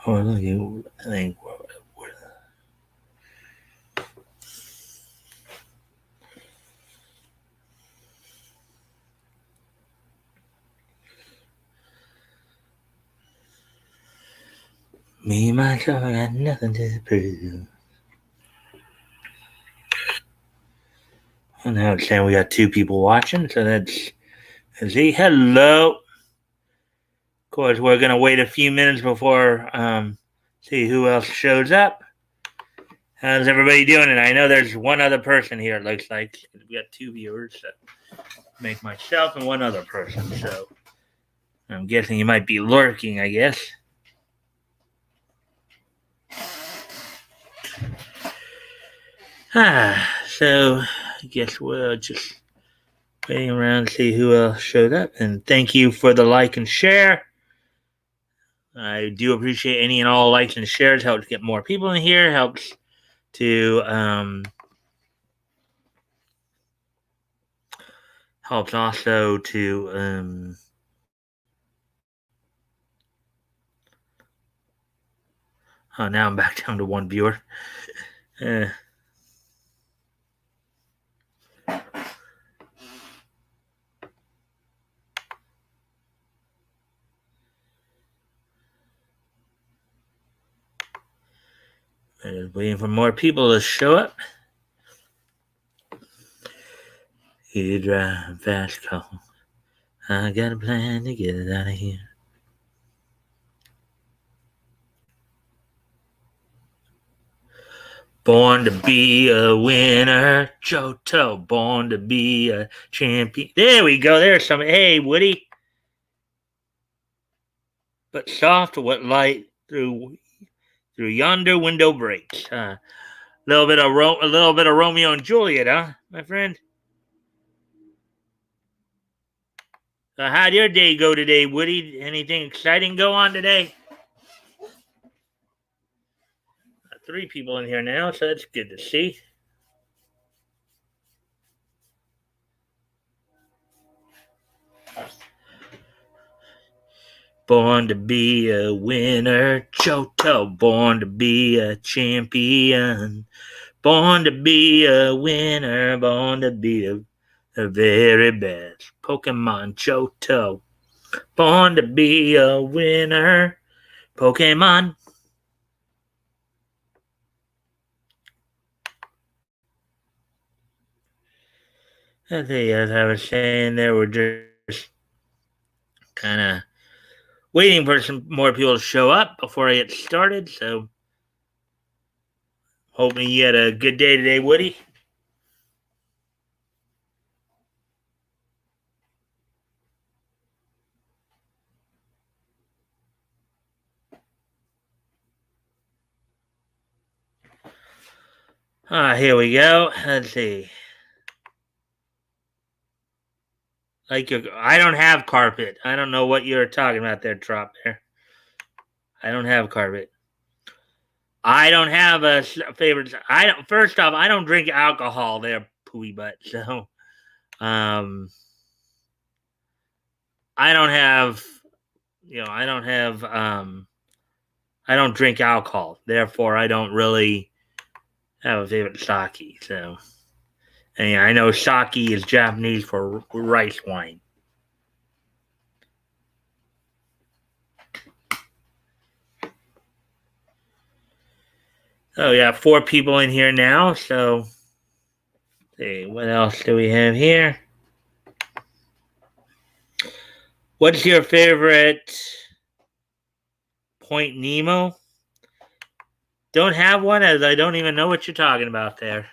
Oh, look, I think. Me, myself, I got nothing to prove. And now it's saying we got two people watching, so that's Z. Hello. Of course, we're gonna wait a few minutes before see who else shows up. How's everybody doing? And I know there's one other person here. It looks like we got two viewers. So make myself and one other person. So I'm guessing you might be lurking. I guess. So I guess we'll just waiting around to see who else showed up. And thank you for the like and share. I do appreciate any and all likes and shares. Helps get more people in here. Helps to helps also to oh, now I'm back down to one viewer. Uh, waiting for more people to show up. You drive fast car. I got a plan to get it out of here. Born to be a winner, Johto. Born to be a champion. There we go. There's some. Hey, Woody. But soft, what light through yonder window breaks. A little bit of Romeo and Juliet, huh, my friend? How'd your day go today, Woody? Anything exciting go on today? Three people in here now, so that's good to see. Born to be a winner, Johto. Born to be a champion. Born to be a winner. Born to be the very best. Pokemon Johto. Born to be a winner. Pokemon. I think, as I was saying, there we're just kind of waiting for some more people to show up before I get started. So, hoping you had a good day today, Woody. Here we go. Let's see. I don't have carpet. I don't know what you're talking about there, Trop. There, I don't have carpet. I don't have a favorite. I don't. First off, I don't drink alcohol. There, pooey butt. So, um, I don't have. I don't have. I don't drink alcohol. Therefore, I don't really have a favorite sake. So, and yeah, I know sake is Japanese for rice wine. Oh yeah, four people in here now. So, let's see, what else do we have here? What's your favorite Point Nemo? Don't have one, as I don't even know what you're talking about there.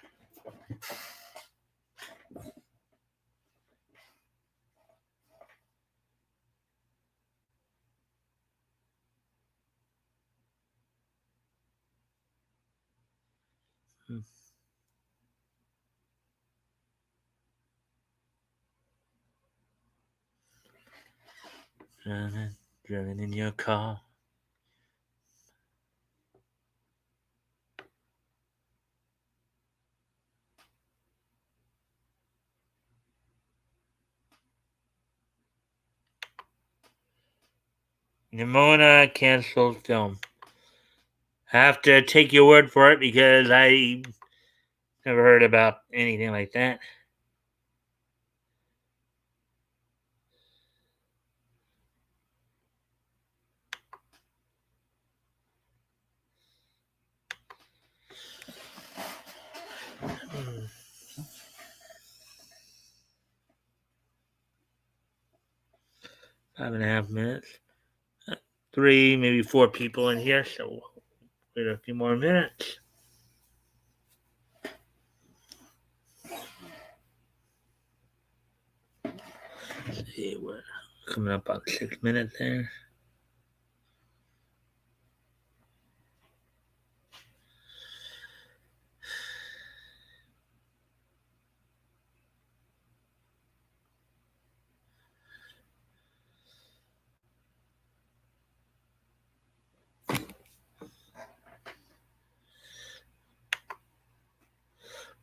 Driving in your car. Nimona canceled film. I have to take your word for it because I never heard about anything like that. Hmm. 5.5 minutes. Three, maybe four people in here, so we'll wait a few more minutes. Let's see, we're coming up on 6 minutes there.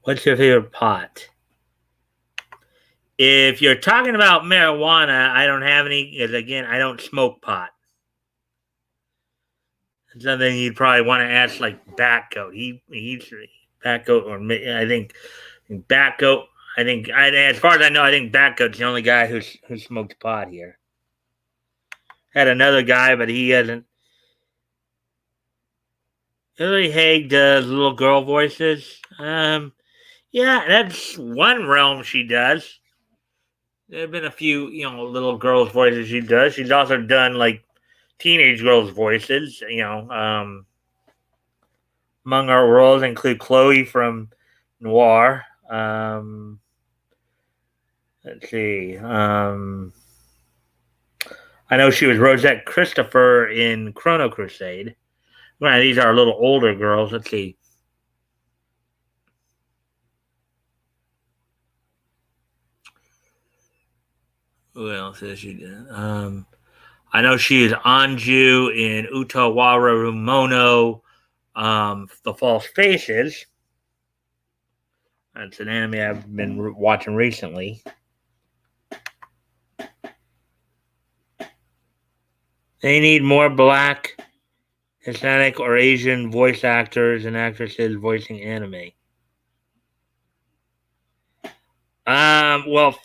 What's your favorite pot? If you're talking about marijuana, I don't have any, because again, I don't smoke pot. Something you'd probably want to ask like Batgoat. He's Batgoat, or I think Batgoat. As far as I know, I think Batgoat's the only guy who smokes pot here. Had another guy, but he hasn't. Hillary Haig does little girl voices. Yeah, that's one realm she does. There have been a few, little girls' voices she does. She's also done like teenage girls' voices. Among our roles include Chloe from Noir. Let's see. I know she was Rosette Christopher in Chrono Crusade. Well, these are little older girls. Let's see. Who else is she? I know she is Anju in Utawara Rumono, The False Faces. That's an anime I've been watching recently. They need more black, Hispanic, or Asian voice actors and actresses voicing anime. Well,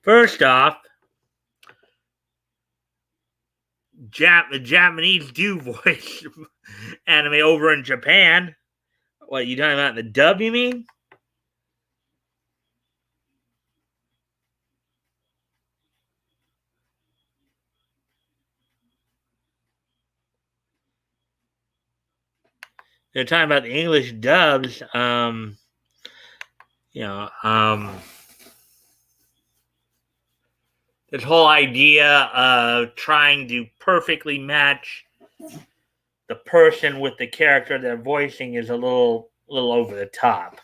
first off, the Japanese do voice anime over in Japan. What, you talking about the dub, you mean? They're talking about the English dubs. You know, this whole idea of trying to perfectly match the person with the character they're voicing is a little over the top.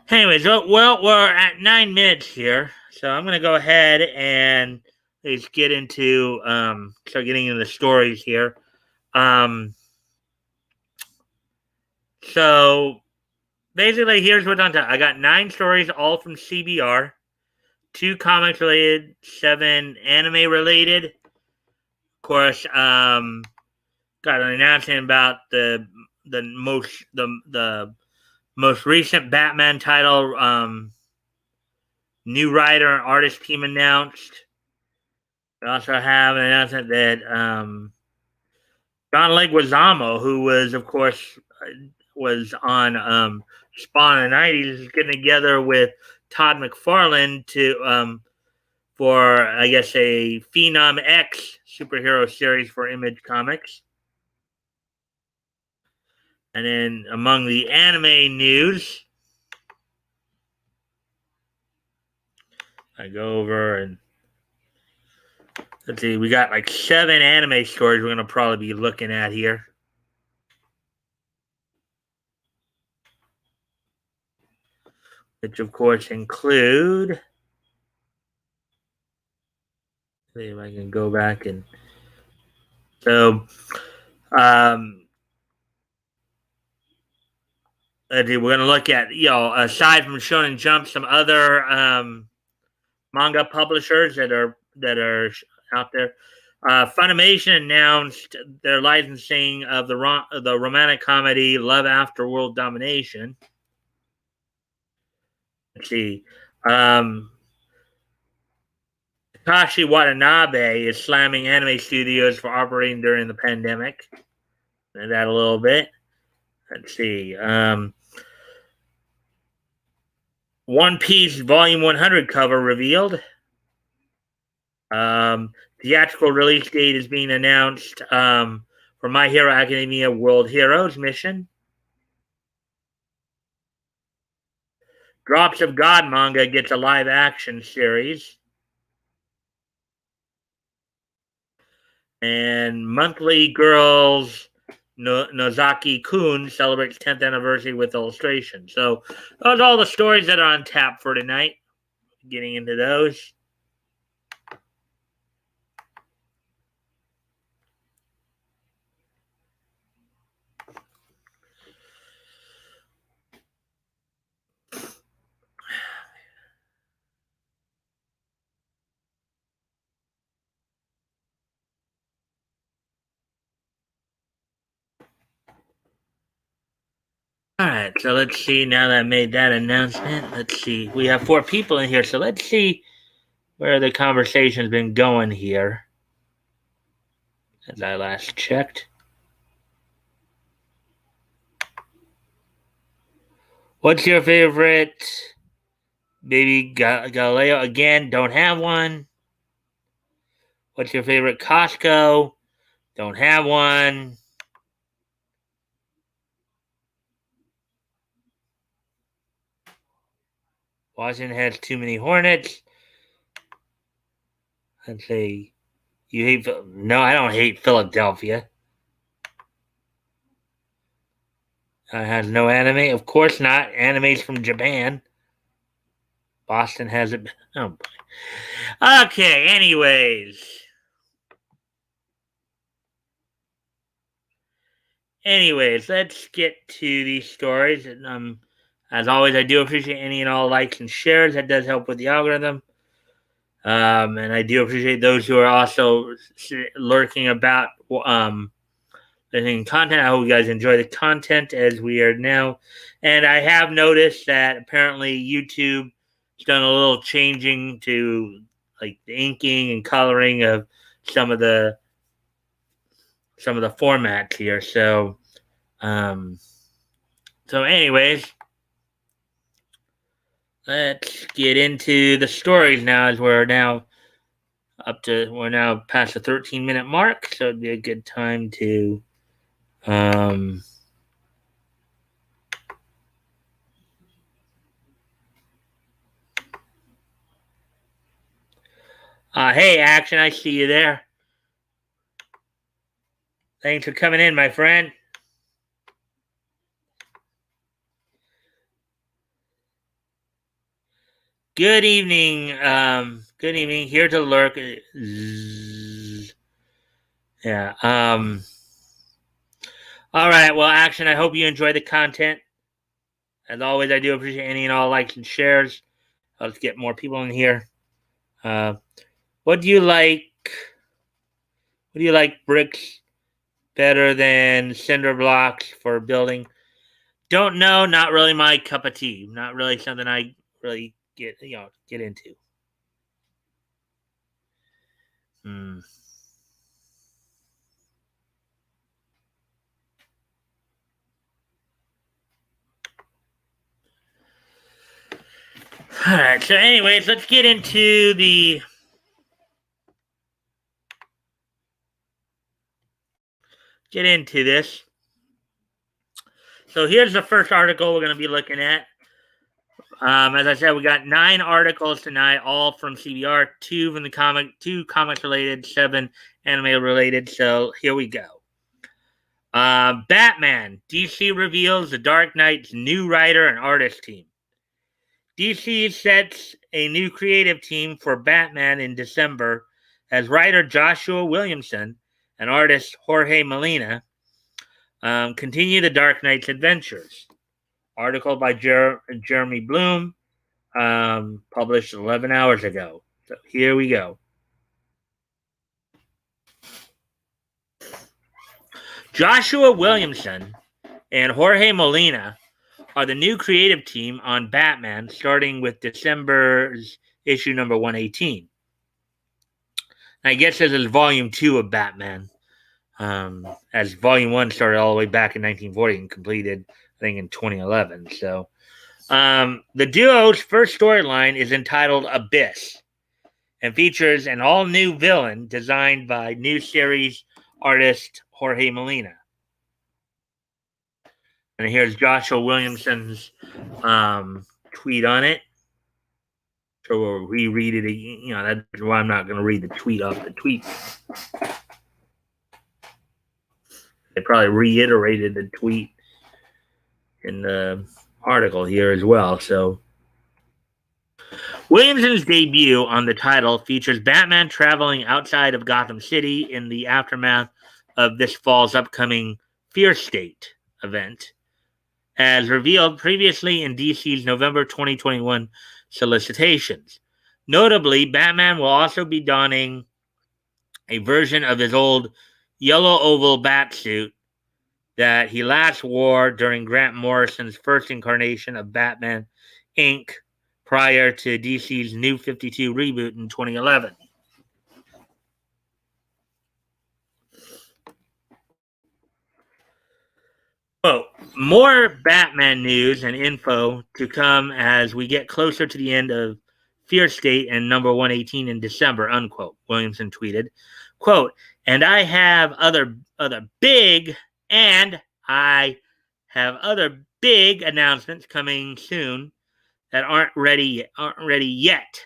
Anyways, well, we're at 9 minutes here, so I'm gonna go ahead and let's get into start getting into the stories here. Um, so basically, here's what's on top. I got 9 stories, all from CBR, 2 comics related, 7 anime related. Of course, got an announcement about the most recent Batman title. New writer and artist team announced. We also have an announcement that John Leguizamo, who was, of course, was on Spawn in the 90s, is getting together with Todd McFarlane to for, I guess, a Phenom X superhero series for Image Comics. And then among the anime news, I go over and let's see, we got like 7 anime stories we're gonna probably be looking at here. Which of course include, see if I can go back and so um we're gonna look at, aside from Shonen Jump, some other manga publishers that are out there. Funimation announced their licensing of the romantic comedy Love After World Domination. Let's see. Um, Takashi Watanabe is slamming anime studios for operating during the pandemic. And that a little bit. Let's see. One Piece Volume 100 cover revealed. Theatrical release date is being announced for My Hero Academia World Heroes mission. Drops of God manga gets a live action series. And Monthly Girls Nozaki-Kun celebrates 10th anniversary with illustration. So those are all the stories that are on tap for tonight. Getting into those. All right, so let's see. Now that I made that announcement, let's see. We have 4 people in here, so let's see where the conversation's been going here. As I last checked. What's your favorite? Baby Galileo again. Don't have one. What's your favorite Costco? Don't have one. Washington has too many Hornets. Let's see. You hate? No, I don't hate Philadelphia. Has no anime? Of course not. Anime's from Japan. Boston has it. Oh boy. Okay. Anyways, let's get to these stories. And, as always, I do appreciate any and all likes and shares. That does help with the algorithm. And I do appreciate those who are also lurking about listening content. I hope you guys enjoy the content as we are now. And I have noticed that apparently YouTube has done a little changing to like the inking and coloring of some of the formats here. Um, so anyways, let's get into the stories now as we're now past the 13-minute mark, so it'd be a good time to um hey Action, I see you there. Thanks for coming in, my friend. Good evening. Good evening. Here to lurk. Yeah. All right. Well, Action, I hope you enjoy the content. As always, I do appreciate any and all likes and shares. Let's get more people in here. Uh, what do you like? What do you like? Bricks better than cinder blocks for building? Don't know. Not really my cup of tea. Not really something I really get into. Hmm. All right. So, anyways, let's get into this. So here's the first article we're going to be looking at. As I said, we got 9 articles tonight, all from CBR, 2 from the two comics related, 7 anime related. So here we go. Batman. DC reveals the Dark Knight's new writer and artist team. DC sets a new creative team for Batman in December as writer Joshua Williamson and artist Jorge Molina continue the Dark Knight's adventures. Article by Jeremy Bloom, published 11 hours ago. So here we go. Joshua Williamson and Jorge Molina are the new creative team on Batman, starting with December's issue number 118. I guess this is volume 2 of Batman, as volume 1 started all the way back in 1940 and completed, I think, in 2011. So the duo's first storyline is entitled Abyss and features an all-new villain designed by new series artist Jorge Molina. And here's Joshua Williamson's tweet on it. So we'll reread it again. You know, that's why I'm not going to read the tweet off the tweet. They probably reiterated the tweet in the article here as well. So Williamson's debut on the title features Batman traveling outside of Gotham City in the aftermath of this fall's upcoming Fear State event, as revealed previously in DC's November 2021 solicitations. Notably, Batman will also be donning a version of his old yellow oval bat suit that he last wore during Grant Morrison's first incarnation of Batman Inc. prior to DC's New 52 reboot in 2011. Quote, more Batman news and info to come as we get closer to the end of Fear State and number 118 in December, unquote, Williamson tweeted. Quote, and I have other big announcements coming soon that aren't ready yet.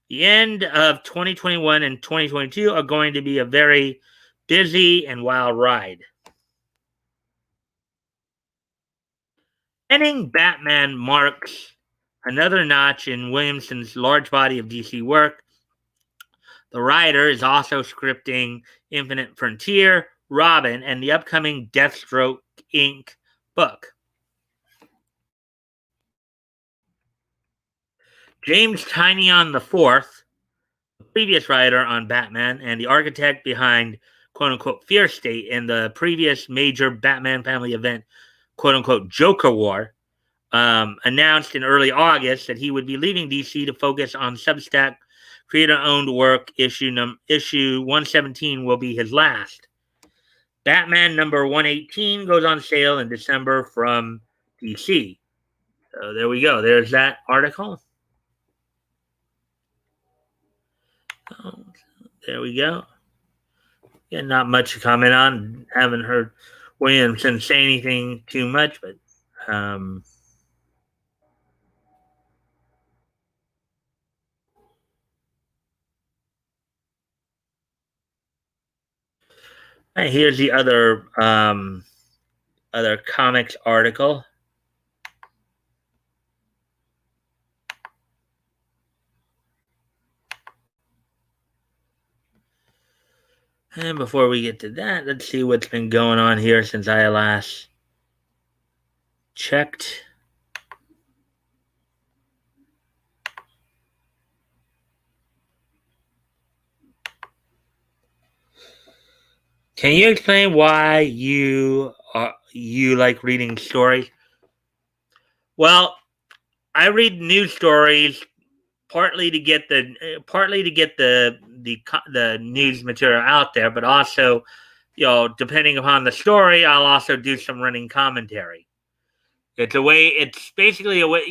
The end of 2021 and 2022 are going to be a very busy and wild ride. Ending Batman marks another notch in Williamson's large body of DC work. The writer is also scripting Infinite Frontier, Robin, and the upcoming Deathstroke Inc. book. James Tynion IV, the previous writer on Batman and the architect behind quote-unquote Fear State and the previous major Batman family event, quote-unquote Joker War, announced in early August that he would be leaving DC to focus on Substack creator-owned work. Issue 117 will be his last. Batman number 118 goes on sale in December from DC. So there we go. There's that article. Oh, there we go. Yeah, not much to comment on. Haven't heard Williamson say anything too much, but and here's the other comics article. And before we get to that, let's see what's been going on here since I last checked. Can you explain why you like reading stories? Well, I read news stories partly to get the news material out there, but also, depending upon the story, I'll also do some running commentary. It's basically a way,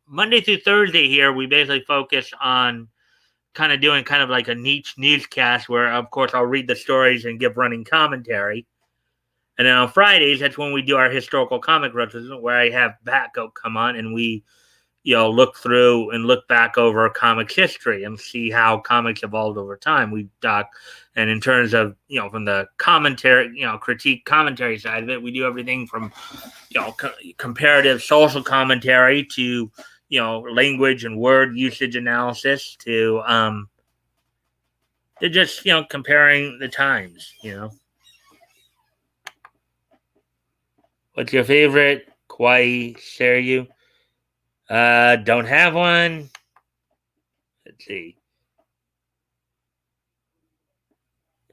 Monday through Thursday here, we basically focus on kind of doing kind of like a niche newscast where, of course, I'll read the stories and give running commentary. And then on Fridays, that's when we do our historical comic references, where I have Batgo come on and we, look through and look back over comics history and see how comics evolved over time. We talk, and in terms of, from the commentary, critique commentary side of it, we do everything from, comparative social commentary to, language and word usage analysis to just, comparing the times. What's your favorite Kawaii Seiryu? Don't have one. Let's see.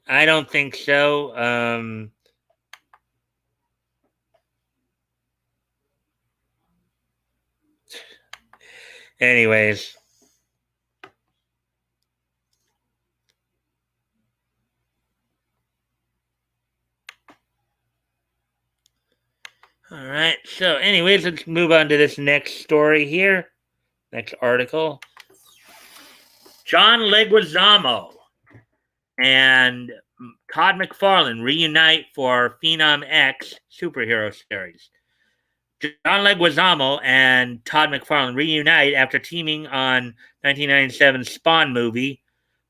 I don't think so. Anyways. All right. So, anyways, let's move on to this next story here. Next article. John Leguizamo and Todd McFarlane reunite for Phenom X superhero series. John Leguizamo and Todd McFarlane reunite after teaming on 1997's Spawn movie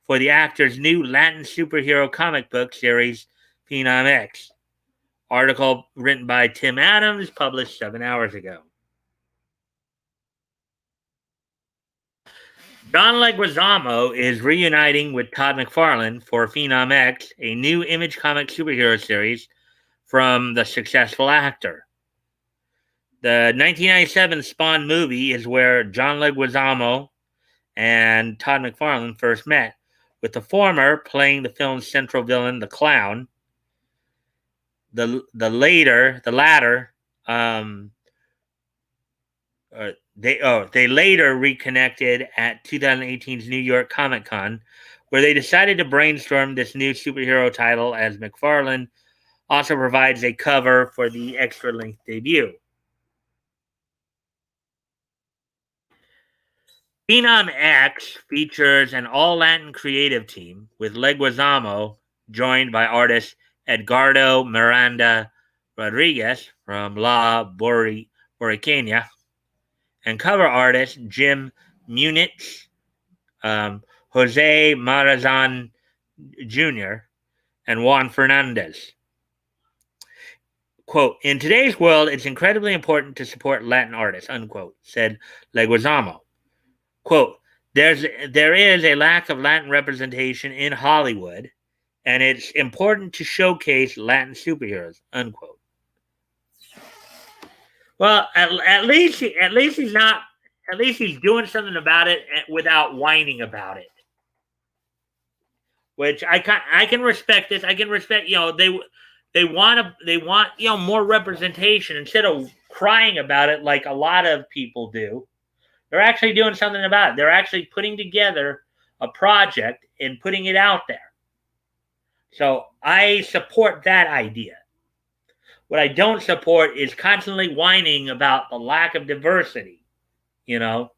for the actor's new Latin superhero comic book series, Phenom X. Article written by Tim Adams, published 7 hours ago. John Leguizamo is reuniting with Todd McFarlane for Phenom X, a new Image comic superhero series from the successful actor. The 1997 Spawn movie is where John Leguizamo and Todd McFarlane first met, with the former playing the film's central villain, the Clown. The latter, they later reconnected at 2018's New York Comic Con, where they decided to brainstorm this new superhero title, as McFarlane also provides a cover for the extra-length debut. Phenom X features an all-Latin creative team, with Leguizamo joined by artist Edgardo Miranda Rodriguez from La Boricana, and cover artist Jim Munich, Jose Marazan Jr., and Juan Fernandez. Quote, "In today's world, it's incredibly important to support Latin artists," unquote, said Leguizamo. Quote, there is a lack of Latin representation in Hollywood, and it's important to showcase Latin superheroes, unquote. Well, at least he's not. At least he's doing something about it without whining about it. Which I can respect this. I can respect. They want more representation instead of crying about it like a lot of people do. They're actually doing something about it. They're actually putting together a project and putting it out there. So I support that idea. What I don't support is constantly whining about the lack of diversity, or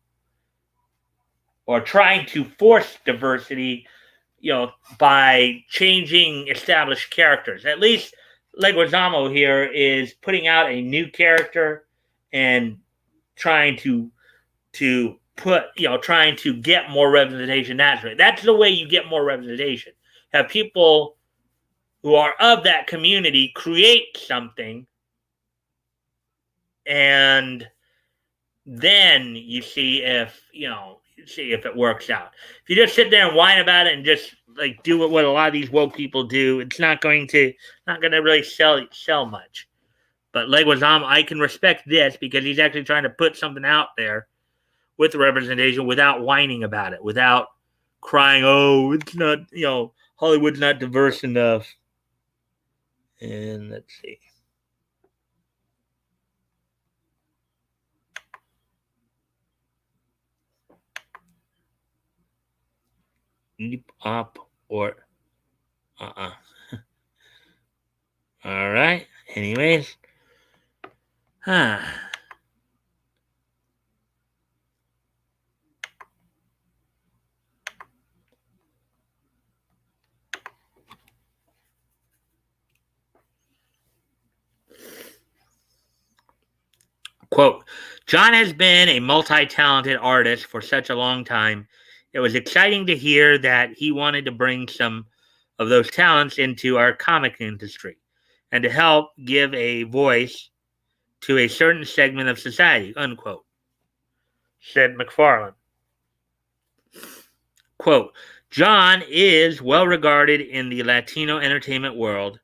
trying to force diversity, by changing established characters. At least Leguizamo here is putting out a new character and trying to trying to get more representation. That's the way you get more representation. Have people who are of that community create something, and then you see if it works out. If you just sit there and whine about it and just like do what a lot of these woke people do, it's not going to really sell much. But Leguizamo, I can respect this because he's actually trying to put something out there with representation without whining about it, without crying, "Oh, it's not, Hollywood's not diverse enough." And let's see. Deep up or All right. Anyways. Huh. Quote, John has been a multi-talented artist for such a long time. It was exciting to hear that he wanted to bring some of those talents into our comic industry and to help give a voice to a certain segment of society, unquote, said McFarlane. Quote, John is well regarded in the Latino entertainment world,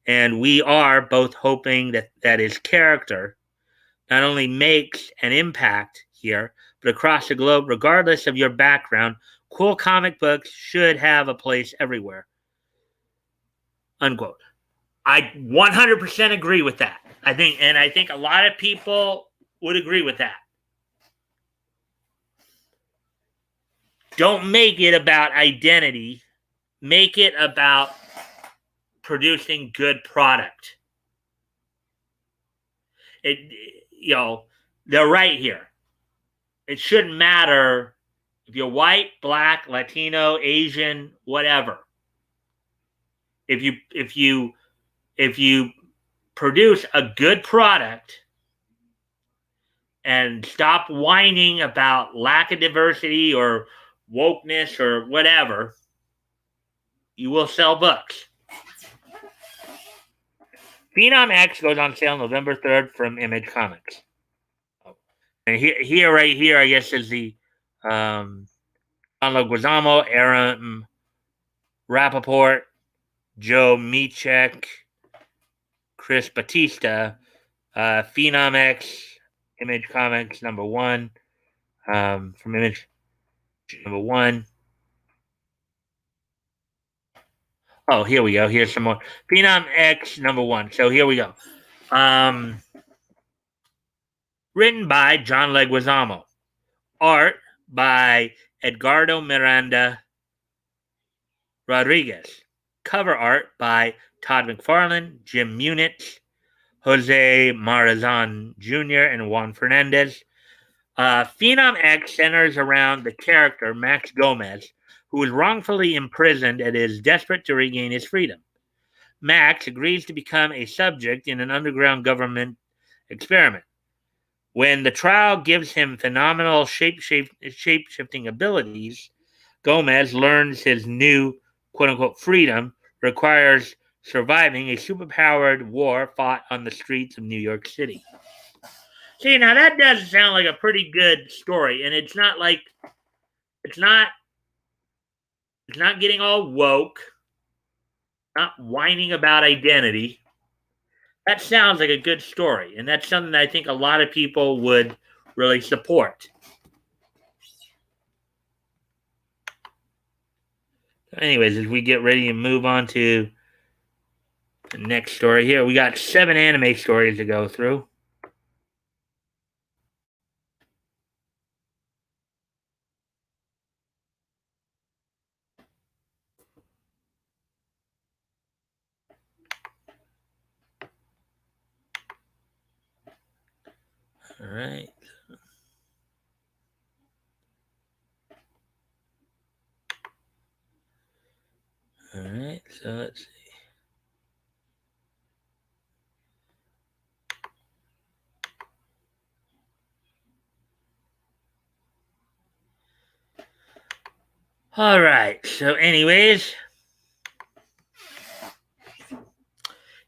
and we are both hoping that his character not only makes an impact here, but across the globe, regardless of your background. Cool comic books should have a place everywhere. Unquote. I 100% agree with that. I think a lot of people would agree with that. Don't make it about identity. Make it about producing good product. They're right here. It shouldn't matter if you're white, black, Latino, Asian, whatever. If you produce a good product and stop whining about lack of diversity or wokeness or whatever, you will sell books. Phenom X goes on sale November 3rd from Image Comics. And right here, I guess, is the John Leguizamo, Aaron Rappaport, Joe Michek, Chris Batista, Phenom X, Image Comics #1, from Image #1. Oh, here we go. Here's some more. Phenom X #1. So here we go. Written by John Leguizamo. Art by Edgardo Miranda Rodriguez. Cover art by Todd McFarlane, Jim Munich, Jose Marazan Jr., and Juan Fernandez. Phenom X centers around the character Max Gomez, who is wrongfully imprisoned and is desperate to regain his freedom. Max agrees to become a subject in an underground government experiment. When the trial gives him phenomenal shape-shifting abilities, Gomez learns his new quote-unquote freedom requires surviving a superpowered war fought on the streets of New York City. See, now that does sound like a pretty good story, and it's not getting all woke, not whining about identity. That sounds like a good story, and that's something that I think a lot of people would really support. Anyways, as we get ready to move on to the next story here, we got 7 anime stories to go through. All right. All right, so let's see. All right, so anyways,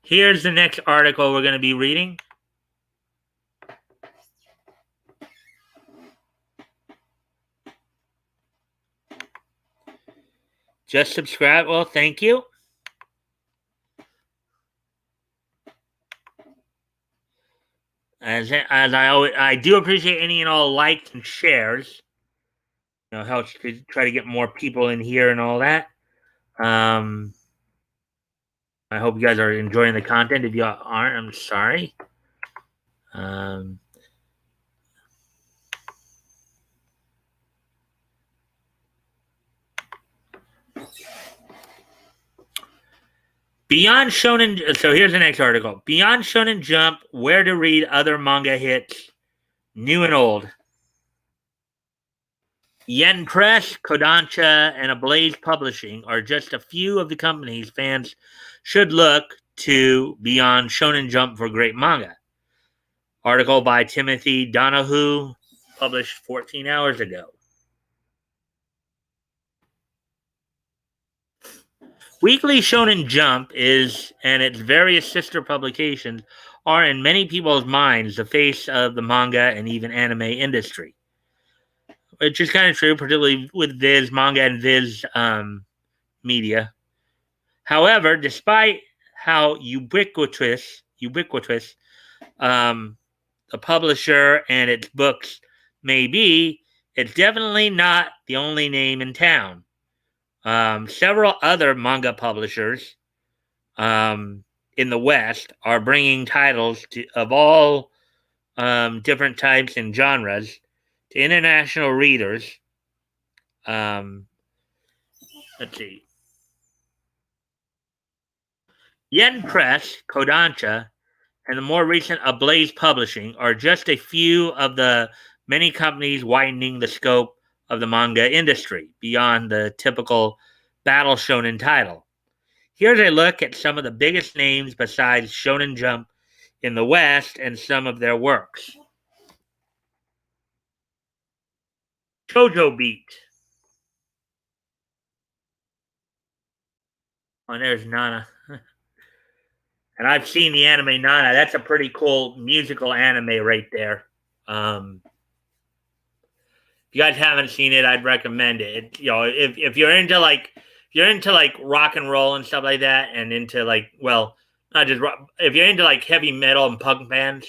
here's the next article we're going to be reading. Just subscribe. Well, thank you. As I do appreciate any and all likes and shares. Helps to try to get more people in here and all that. I hope you guys are enjoying the content. If you aren't, I'm sorry. Beyond Shonen, so here's the next article. Beyond Shonen Jump, where to read other manga hits, new and old. Yen Press, Kodansha, and Ablaze Publishing are just a few of the companies fans should look to beyond Shonen Jump for great manga. Article by Timothy Donahue, published 14 hours ago. Weekly Shonen Jump and its various sister publications are, in many people's minds, the face of the manga and even anime industry, which is kind of true, particularly with Viz manga and Viz media. However, despite how ubiquitous the publisher and its books may be, it's definitely not the only name in town. Several other manga publishers in the West are bringing titles of all different types and genres to international readers. Um, let's see. Yen Press, Kodansha, and the more recent Ablaze Publishing are just a few of the many companies widening the scope of the manga industry beyond the typical battle shonen title. Here's a look at some of the biggest names besides Shonen Jump in the West and some of their works. Shoujo Beat. Oh, there's Nana. And I've seen the anime Nana. That's a pretty cool musical anime right there. If you guys haven't seen it, I'd recommend it. If you're into rock and roll and stuff like that, and into not just rock, if you're into like heavy metal and punk bands,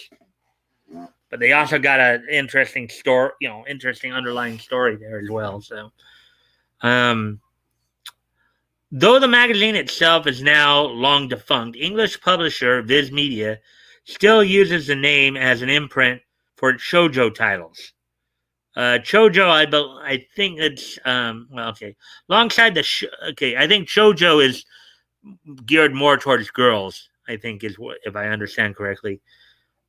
but they also got an interesting story, interesting underlying story there as well. So, though the magazine itself is now long defunct, English publisher Viz Media still uses the name as an imprint for its shoujo titles. Shoujo, I think it's okay. Alongside I think shoujo is geared more towards girls. I think is what, if I understand correctly.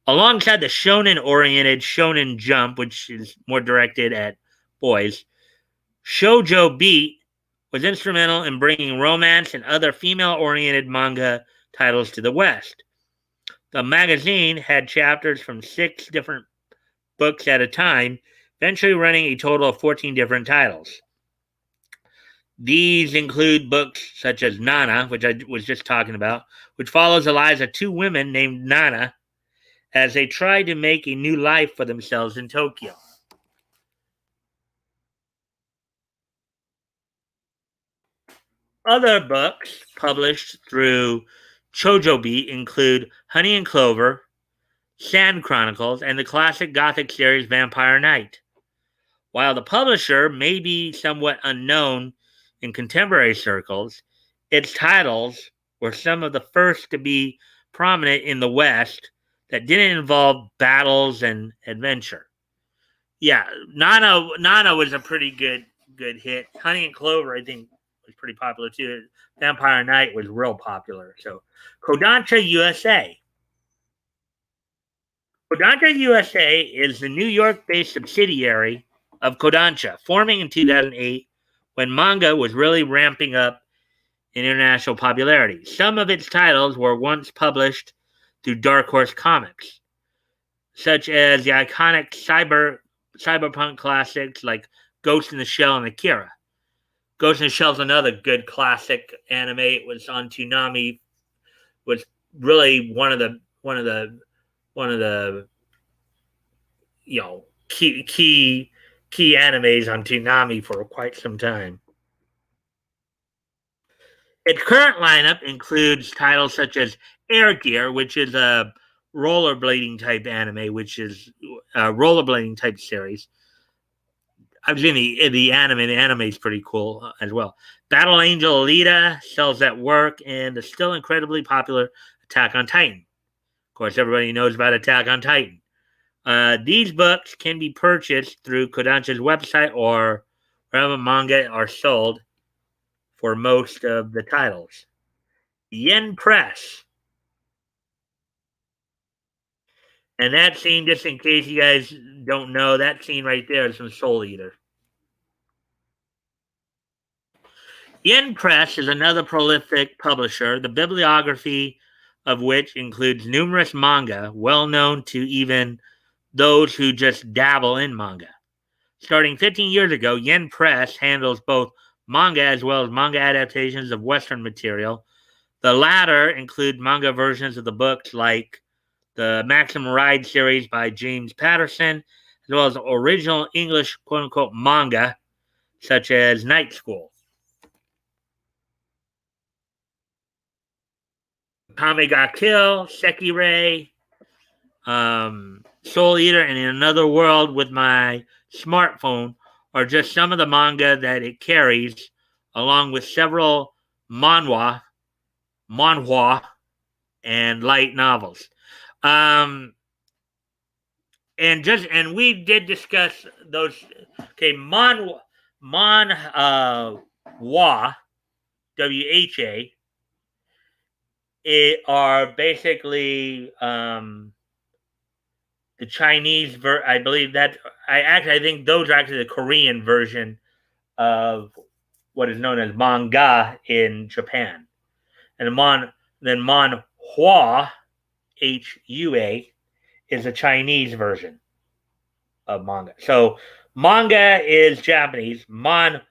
Alongside the shonen-oriented Shonen Jump, which is more directed at boys, Shoujo Beat was instrumental in bringing romance and other female-oriented manga titles to the West. The magazine had chapters from 6 different books at a time, eventually running a total of 14 different titles. These include books such as Nana, which I was just talking about, which follows the lives of 2 women named Nana as they try to make a new life for themselves in Tokyo. Other books published through Shoujo Beat include Honey and Clover, Sand Chronicles, and the classic Gothic series Vampire Knight. While the publisher may be somewhat unknown in contemporary circles, its titles were some of the first to be prominent in the West that didn't involve battles and adventure. Yeah, Nana was a pretty good hit. Honey and Clover, I think, was pretty popular too. Vampire Knight was real popular. So, Kodansha USA. Kodansha USA is the New York-based subsidiary of Kodansha, forming in 2008 when manga was really ramping up in international popularity. Some of its titles were once published through Dark Horse Comics, such as the iconic cyberpunk classics like Ghost in the Shell and Akira. Ghost in the Shell is another good classic anime. It was on Toonami. Was really one of the key animes on Toonami for quite some time. Its current lineup includes titles such as Air Gear, which is a rollerblading type anime, which is a rollerblading type series. I've seen the anime. The anime is pretty cool as well. Battle Angel Alita, Cells at Work, and the still incredibly popular Attack on Titan. Of course, everybody knows about Attack on Titan. These books can be purchased through Kodansha's website or wherever manga are sold for most of the titles. Yen Press. And that scene, just in case you guys don't know, that scene right there is from Soul Eater. Yen Press is another prolific publisher. The bibliography of which includes numerous manga well known to even those who just dabble in manga. Starting 15 years ago, Yen Press handles both manga as well as manga adaptations of Western material. The latter include manga versions of the books like the Maximum Ride series by James Patterson, as well as original English quote unquote manga, such as Night School. Kame ga Kill, Sekirei, Soul Eater, and In Another World with My Smartphone are just some of the manga that it carries, along with several manhwa, and light novels. Um, and we did discuss those. Okay, Wha, WHA, it are basically the Chinese I believe that I think those are actually the Korean version of what is known as manga in Japan, and manhua, HUA, is a Chinese version of manga. So manga is Japanese, manhwa,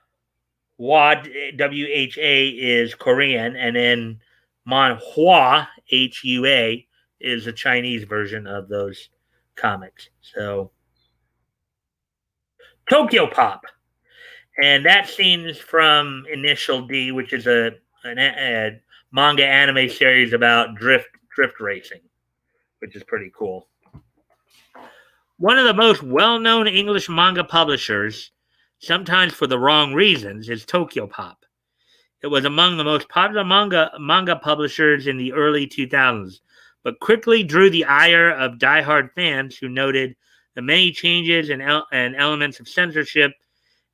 WHA, is Korean, and then manhua, HUA, is a Chinese version of those comics. So Tokyo Pop, and that scene's from Initial D, which is a manga anime series about drift racing, which is pretty cool. One of the most well-known English manga publishers, sometimes for the wrong reasons, is Tokyo Pop. It was among the most popular manga publishers in the early 2000s, but quickly drew the ire of diehard fans who noted the many changes and elements of censorship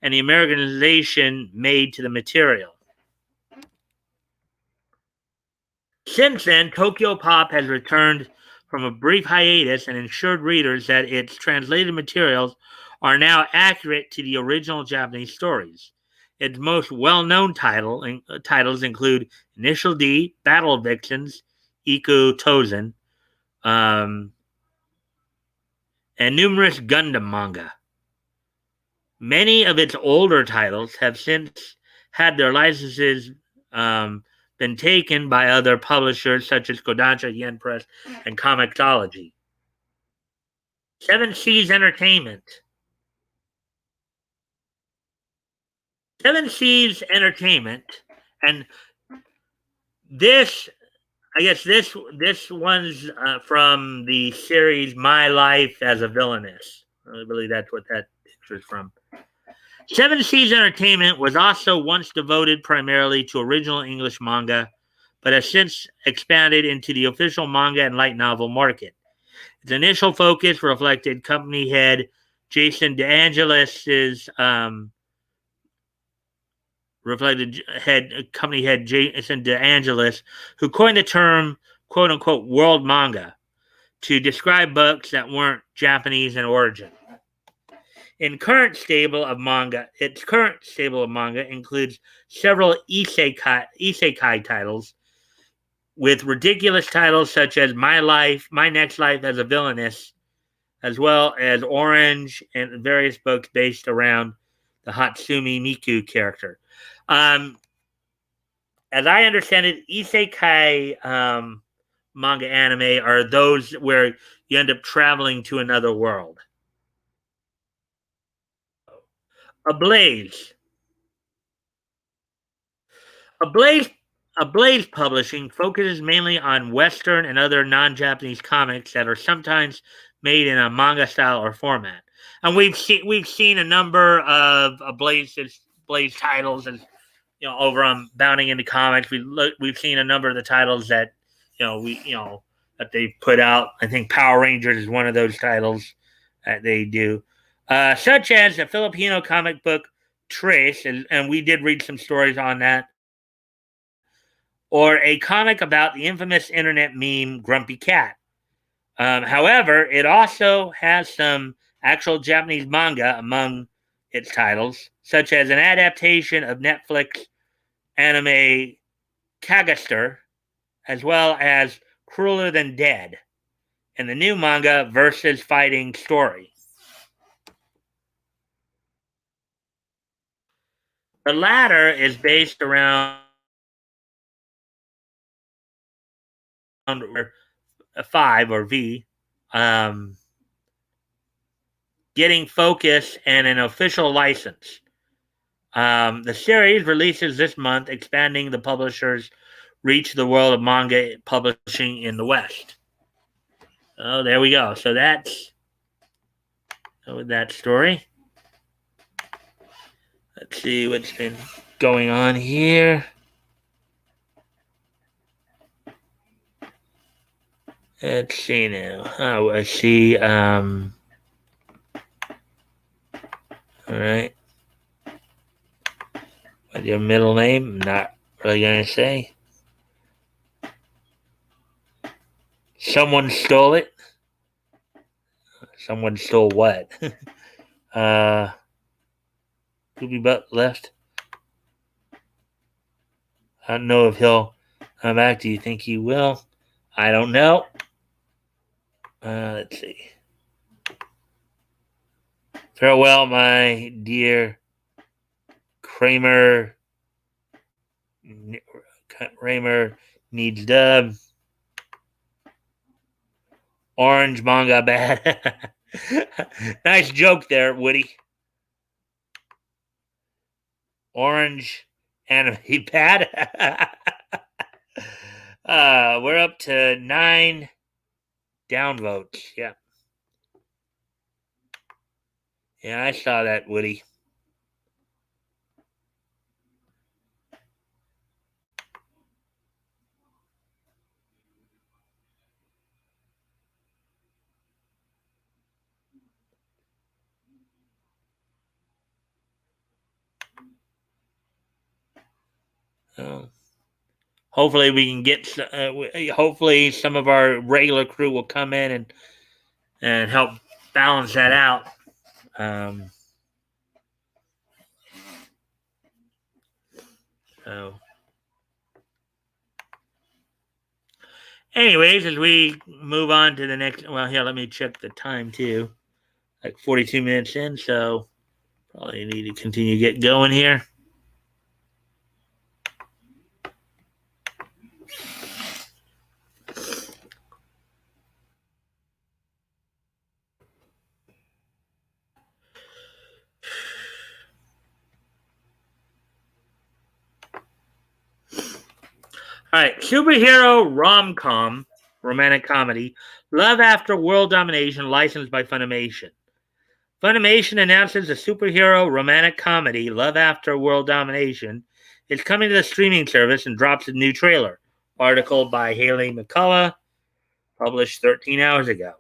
and the Americanization made to the material. Since then, Tokyo Pop has returned from a brief hiatus and ensured readers that its translated materials are now accurate to the original Japanese stories. Its most well-known titles include Initial D, Battle Vixens, Iku Tozen, and numerous Gundam manga. Many of its older titles have since had their licenses been taken by other publishers such as Kodansha, Yen Press, and Comixology. Seven Seas Entertainment. Seven Seas Entertainment, and this, I guess this one's from the series My Life as a Villainess. I believe that's what that picture is from. Seven Seas Entertainment was also once devoted primarily to original English manga, but has since expanded into the official manga and light novel market. Its initial focus reflected company head Jason DeAngelis's company head Jason DeAngelis, who coined the term "quote unquote" world manga to describe books that weren't Japanese in origin. Its current stable of manga includes several isekai titles, with ridiculous titles such as My Next Life as a Villainess, as well as Orange and various books based around the Hatsumi Miku character. As I understand it, isekai manga anime are those where you end up traveling to another world. Ablaze. Ablaze Ablaze Publishing focuses mainly on Western and other non-Japanese comics that are sometimes made in a manga style or format. And we've seen a number of Blaze titles, and over on Bounding into Comics, we've seen a number of the titles that that they put out. I think Power Rangers is one of those titles that they do, such as the Filipino comic book Trace, and we did read some stories on that, or a comic about the infamous internet meme Grumpy Cat. However, it also has some actual Japanese manga among its titles, such as an adaptation of Netflix anime Kagaster, as well as Crueler Than Dead, and the new manga Versus Fighting Story. The latter is based around 5 or V, um, getting focus and an official license. The series releases this month, expanding the publisher's reach to the world of manga publishing in the West. Oh, there we go. So that's that story. Let's see what's been going on here. Let's see now. Oh, I see. All right. What's your middle name? I'm not really gonna say. Someone stole it. Someone stole what? Poopy Butt left. I don't know if he'll come back. Do you think he will? I don't know. Let's see. Farewell, my dear Kramer. Kramer needs dub. Orange manga bad. Nice joke there, Woody. Orange anime bad. We're up to 9 downvotes. Yeah. Yeah, I saw that, Woody. Oh. Hopefully we can get. Hopefully some of our regular crew will come in and help balance that out. So, anyways, as we move on to the next. Well, here, let me check the time too. Like 42 minutes in, so probably need to continue to get going here. All right, superhero rom-com, romantic comedy, Love After World Domination, licensed by Funimation. Funimation announces the superhero romantic comedy Love After World Domination is coming to the streaming service and drops a new trailer. Article by Haley McCullough, published 13 hours ago.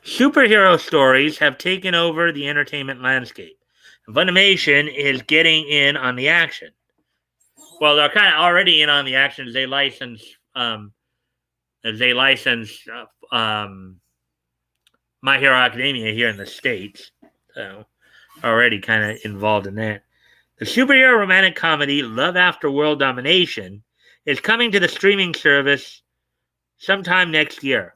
Superhero stories have taken over the entertainment landscape. Funimation is getting in on the action. Well, they're kind of already in on the action as they license My Hero Academia here in the States. So already kind of involved in that. The superhero romantic comedy Love After World Domination is coming to the streaming service sometime next year.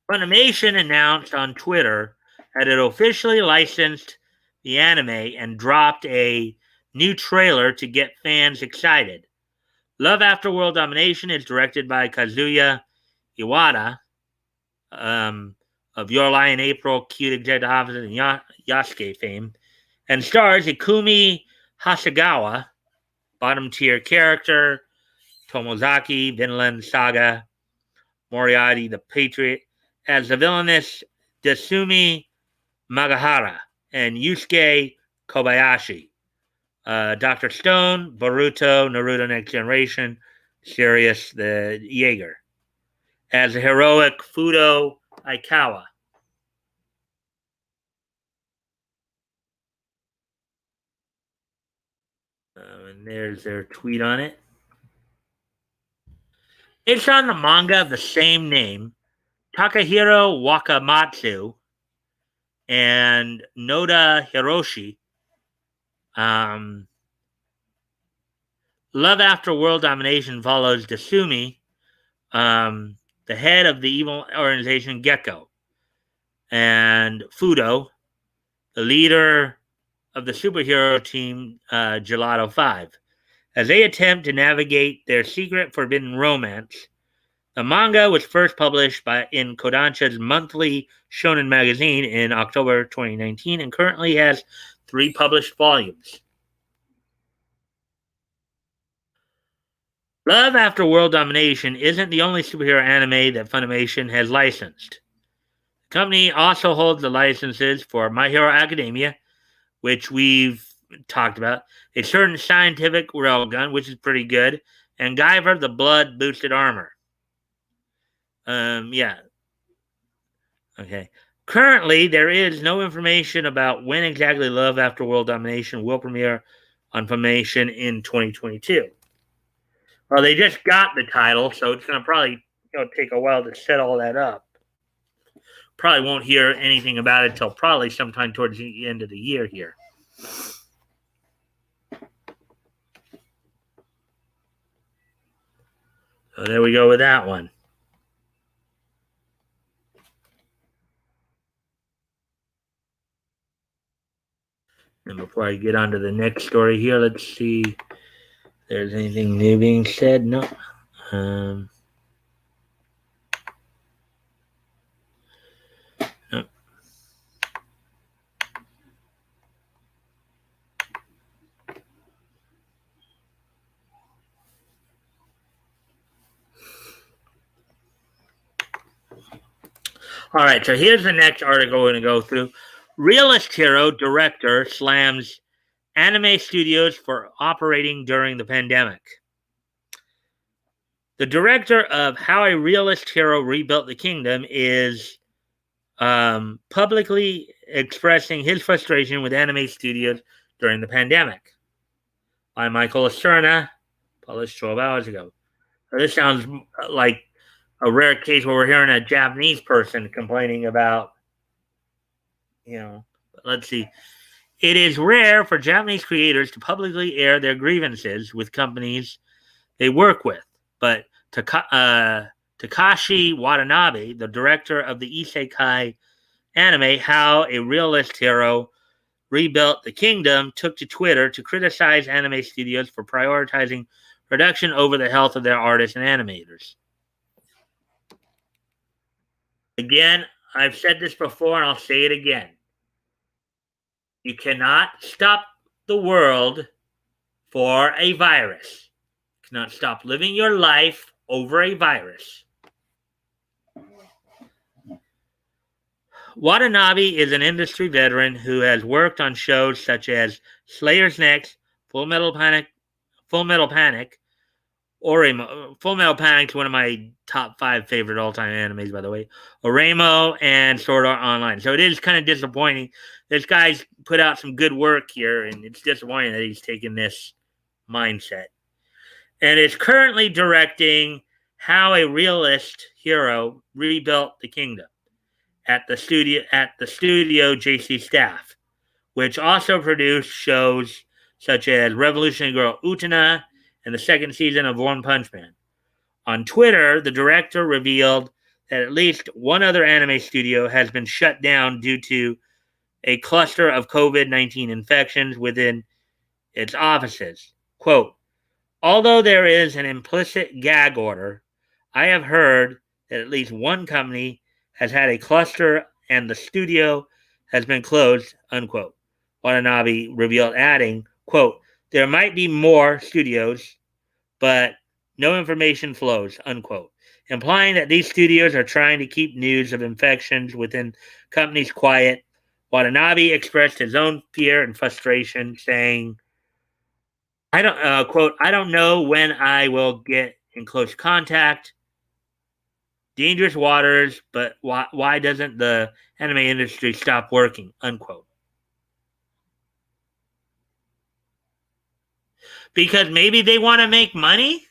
Funimation announced on Twitter that it officially licensed the anime and dropped a new trailer to get fans excited. Love After World Domination is directed by Kazuya Iwata, of Your Lie in April, Cute Executive Officer, and Yasuke fame, and stars Ikumi Hasegawa, bottom tier character, Tomozaki, Vinland Saga, Moriarty the Patriot, as the villainous Desumi Magahara, and Yusuke Kobayashi. Dr. Stone, Boruto, Naruto Next Generation, Sirius the Jaeger, as the heroic Fudo Aikawa. And there's their tweet on it. It's on the manga of the same name, Takahiro Wakamatsu and Noda Hiroshi. Love After World Domination follows Dasumi, the head of the evil organization Gecko, and Fudo, the leader of the superhero team Gelato 5, as they attempt to navigate their secret forbidden romance. The manga was first published in Kodansha's monthly shonen magazine in October 2019 and currently has 3 published volumes. Love After World Domination isn't the only superhero anime that Funimation has licensed. The company also holds the licenses for My Hero Academia, which we've talked about, A Certain Scientific Railgun, which is pretty good, and Guyver the Blood Boosted Armor. Yeah. Okay. Currently, there is no information about when exactly Love After World Domination will premiere on Funimation in 2022. Well, they just got the title, so it's going to probably take a while to set all that up. Probably won't hear anything about it till probably sometime towards the end of the year here. So there we go with that one. And before I get on to the next story here, let's see if there's anything new being said. No. No. All right, so here's the next article we're going to go through. Realist Hero director slams anime studios for operating during the pandemic. The director of How a Realist Hero Rebuilt the Kingdom is publicly expressing his frustration with anime studios during the pandemic. By Michael Acerna, published 12 hours ago. So this sounds like a rare case where we're hearing a Japanese person complaining about, let's see. It is rare for Japanese creators to publicly air their grievances with companies they work with, but Takashi Watanabe, the director of the isekai anime How a Realist Hero Rebuilt the Kingdom, took to Twitter to criticize anime studios for prioritizing production over the health of their artists and animators. Again, I've said this before and I'll say it again. You cannot stop the world for a virus. You cannot stop living your life over a virus. Watanabe is an industry veteran who has worked on shows such as Slayer's Next, Full Metal Panic, Oremo. Full Metal Panic is one of my top 5 favorite all-time animes, by the way. Oremo and Sword Art Online. So it is kind of disappointing. This guy's put out some good work here, and it's disappointing that he's taken this mindset. And is currently directing How a Realist Hero Rebuilt the Kingdom at the studio JC Staff, which also produced shows such as Revolutionary Girl Utena and the second season of One Punch Man. On Twitter, the director revealed that at least one other anime studio has been shut down due to a cluster of COVID-19 infections within its offices. Quote, although there is an implicit gag order, I have heard that at least one company has had a cluster and the studio has been closed, unquote. Watanabe revealed, adding, quote, there might be more studios, but no information flows, unquote, implying that these studios are trying to keep news of infections within companies quiet. Watanabe expressed his own fear and frustration, saying, quote, I don't know when I will get in close contact. Dangerous waters, but why doesn't the anime industry stop working, unquote. Because maybe they want to make money?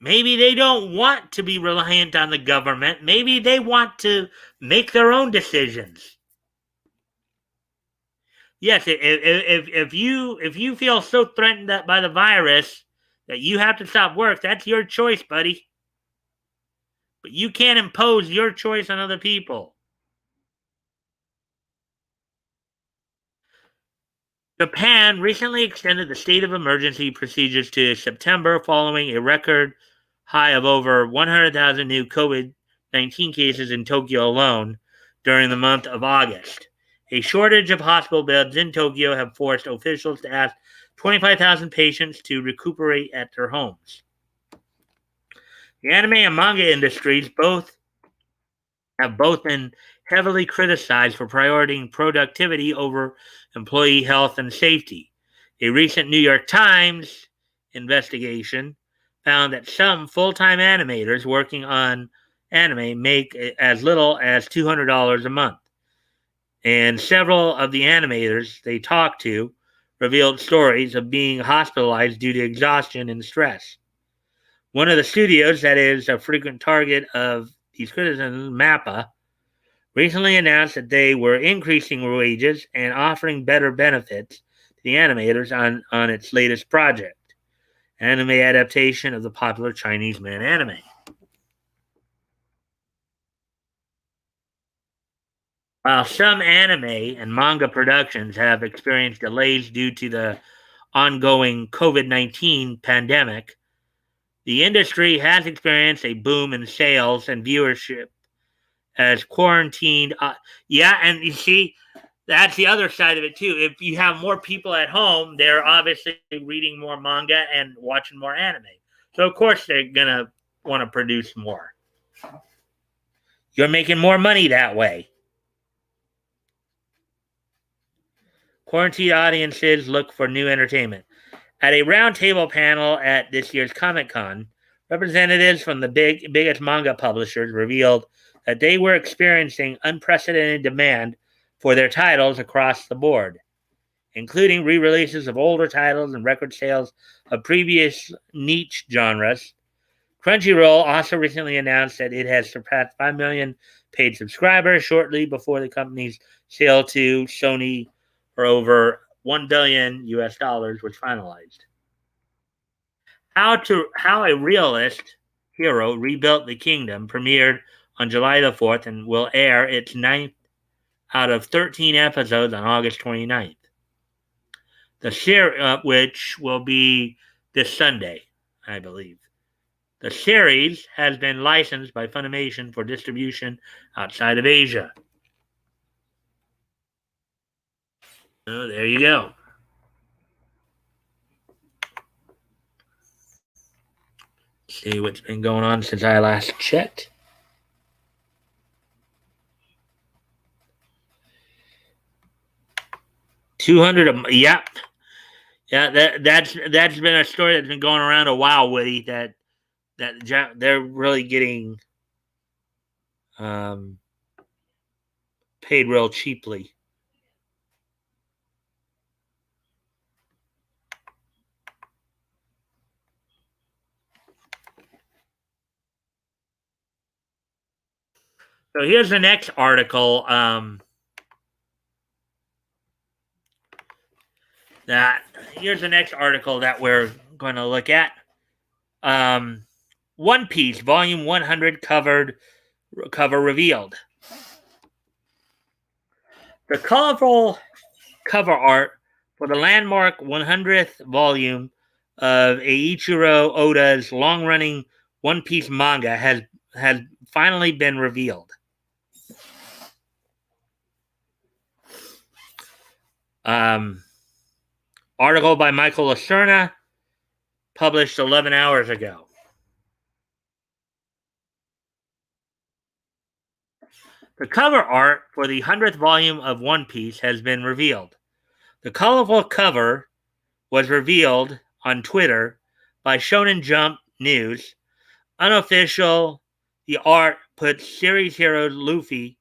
Maybe they don't want to be reliant on the government. Maybe they want to make their own decisions. Yes, if you feel so threatened by the virus that you have to stop work, that's your choice, buddy. But you can't impose your choice on other people. Japan recently extended the state of emergency procedures to September following a record high of over 100,000 new COVID 19 cases in Tokyo alone during the month of August. A shortage of hospital beds in Tokyo have forced officials to ask 25,000 patients to recuperate at their homes. The anime and manga industries both been heavily criticized for prioritizing productivity over employee health and safety. A recent New York Times investigation found that some full time animators working on anime make as little as $200 a month. And several of the animators they talked to revealed stories of being hospitalized due to exhaustion and stress. One of the studios that is a frequent target of these criticisms, MAPPA, recently announced that they were increasing wages and offering better benefits to the animators on its latest project, anime adaptation of the popular Chinese man anime. While some anime and manga productions have experienced delays due to the ongoing COVID-19 pandemic, the industry has experienced a boom in sales and viewership as quarantined. Yeah, and you see, that's the other side of it too. If you have more people at home, they're obviously reading more manga and watching more anime. So of course they're gonna want to produce more. You're making more money that way. Quarantined audiences look for new entertainment. At a roundtable panel at this year's Comic-Con, representatives from the biggest manga publishers revealed that they were experiencing unprecedented demand for their titles across the board, including re-releases of older titles and record sales of previous niche genres. Crunchyroll also recently announced that it has surpassed 5 million paid subscribers shortly before the company's sale to Sony for over $1 billion US dollars was finalized. How a Realist Hero Rebuilt the Kingdom premiered on July the 4th and will air its ninth out of 13 episodes on August 29th. The series, which will be this Sunday, I believe. The series has been licensed by Funimation for distribution outside of Asia. Oh, there you go. See what's been going on since I last checked. $200. Yeah, that's been a story that's been going around a while, Woody. That they're really getting um, paid real cheaply. So here's the next article. That here's the next article that we're going to look at. One Piece Volume 100 cover revealed. The colorful cover art for the landmark 100th volume of Eiichiro Oda's long-running One Piece manga has finally been revealed. Article by Michael Lacerna, published 11 hours ago. The cover art for the 100th volume of One Piece has been revealed. The colorful cover was revealed on Twitter by Shonen Jump News. Unofficial, the art puts series hero Luffy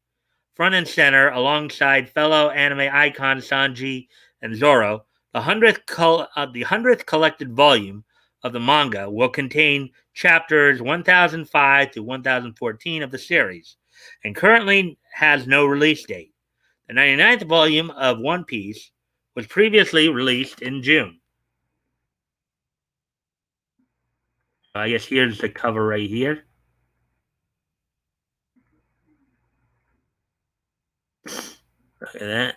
front and center alongside fellow anime icons Sanji and Zoro. The 100th collected volume of the manga will contain chapters 1005 to 1014 of the series, and currently has no release date. The 99th volume of One Piece was previously released in June. I guess here's the cover right here. Look at that.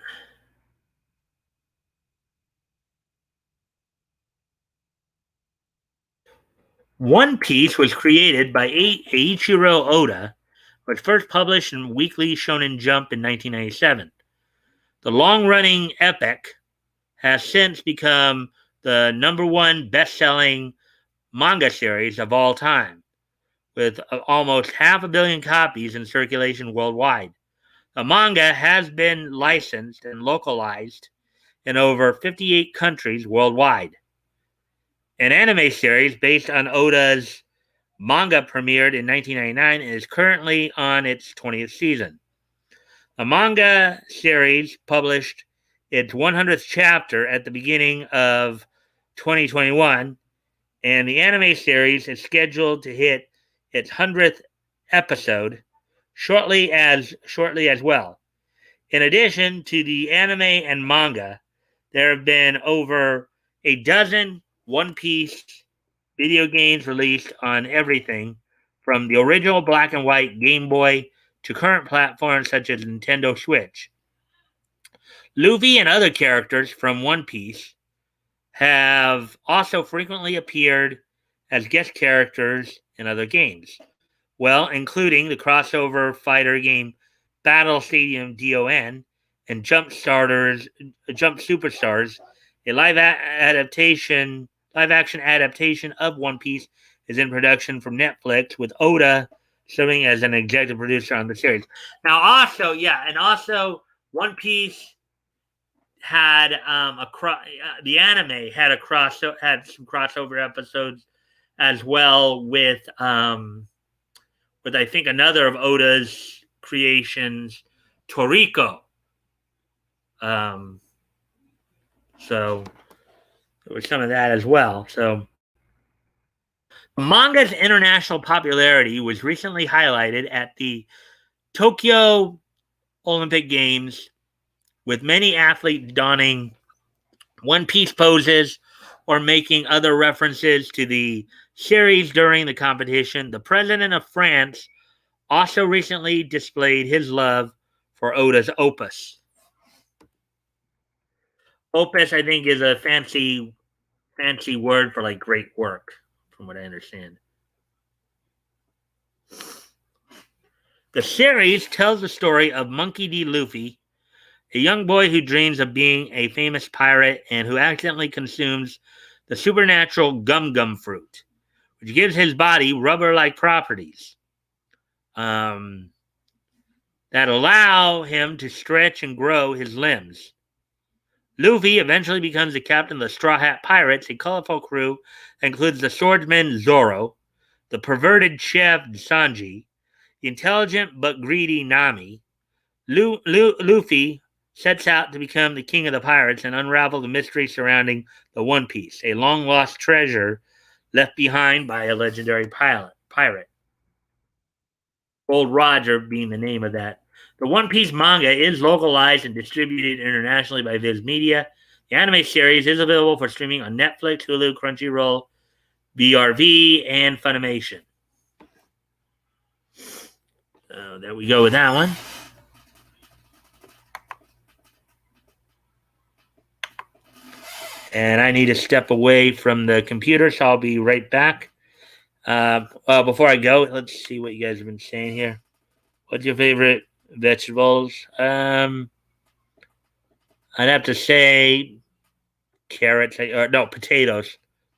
One Piece was created by Eiichiro Oda, was first published in Weekly Shonen Jump in 1997. The long-running epic has since become the number one best-selling manga series of all time, with almost 500 million copies in circulation worldwide. The manga has been licensed and localized in over 58 countries worldwide. An anime series based on Oda's manga premiered in 1999 and is currently on its 20th season. The manga series published its 100th chapter at the beginning of 2021, and the anime series is scheduled to hit its 100th episode shortly as well. In addition to the anime and manga, there have been over a dozen One Piece video games released on everything from the original black and white Game Boy to current platforms such as Nintendo Switch. Luffy and other characters from One Piece have also frequently appeared as guest characters in other games, well, including the crossover fighter game Battle Stadium DON and Jump Superstars, a live action adaptation of One Piece is in production from Netflix, with Oda serving as an executive producer on the series. Now, also One Piece had the anime had had some crossover episodes as well with I think another of Oda's creations, Toriko. So there was some of that as well. So manga's international popularity was recently highlighted at the Tokyo Olympic Games, with many athletes donning One Piece poses or making other references to the series during the competition. The president of France also recently displayed his love for Oda's opus. Opus, I think, is a fancy word for like great work, from what I understand. The series tells the story of Monkey D. Luffy, a young boy who dreams of being a famous pirate and who accidentally consumes the supernatural gum gum fruit, which gives his body rubber-like properties that allow him to stretch and grow his limbs. Luffy eventually becomes the captain of the Straw Hat Pirates, a colorful crew that includes the swordsman Zoro, the perverted chef Sanji, the intelligent but greedy Nami. Luffy sets out to become the king of the pirates and unravel the mystery surrounding the One Piece, a long-lost treasure left behind by a legendary pirate. Old Roger being the name of that. The One Piece manga is localized and distributed internationally by Viz Media. The anime series is available for streaming on Netflix, Hulu, Crunchyroll, BRV, and Funimation. So there we go with that one. And I need to step away from the computer, so I'll be right back. Before I go, let's see what you guys have been saying here. What's your favorite vegetables? I'd have to say carrots, or no, potatoes,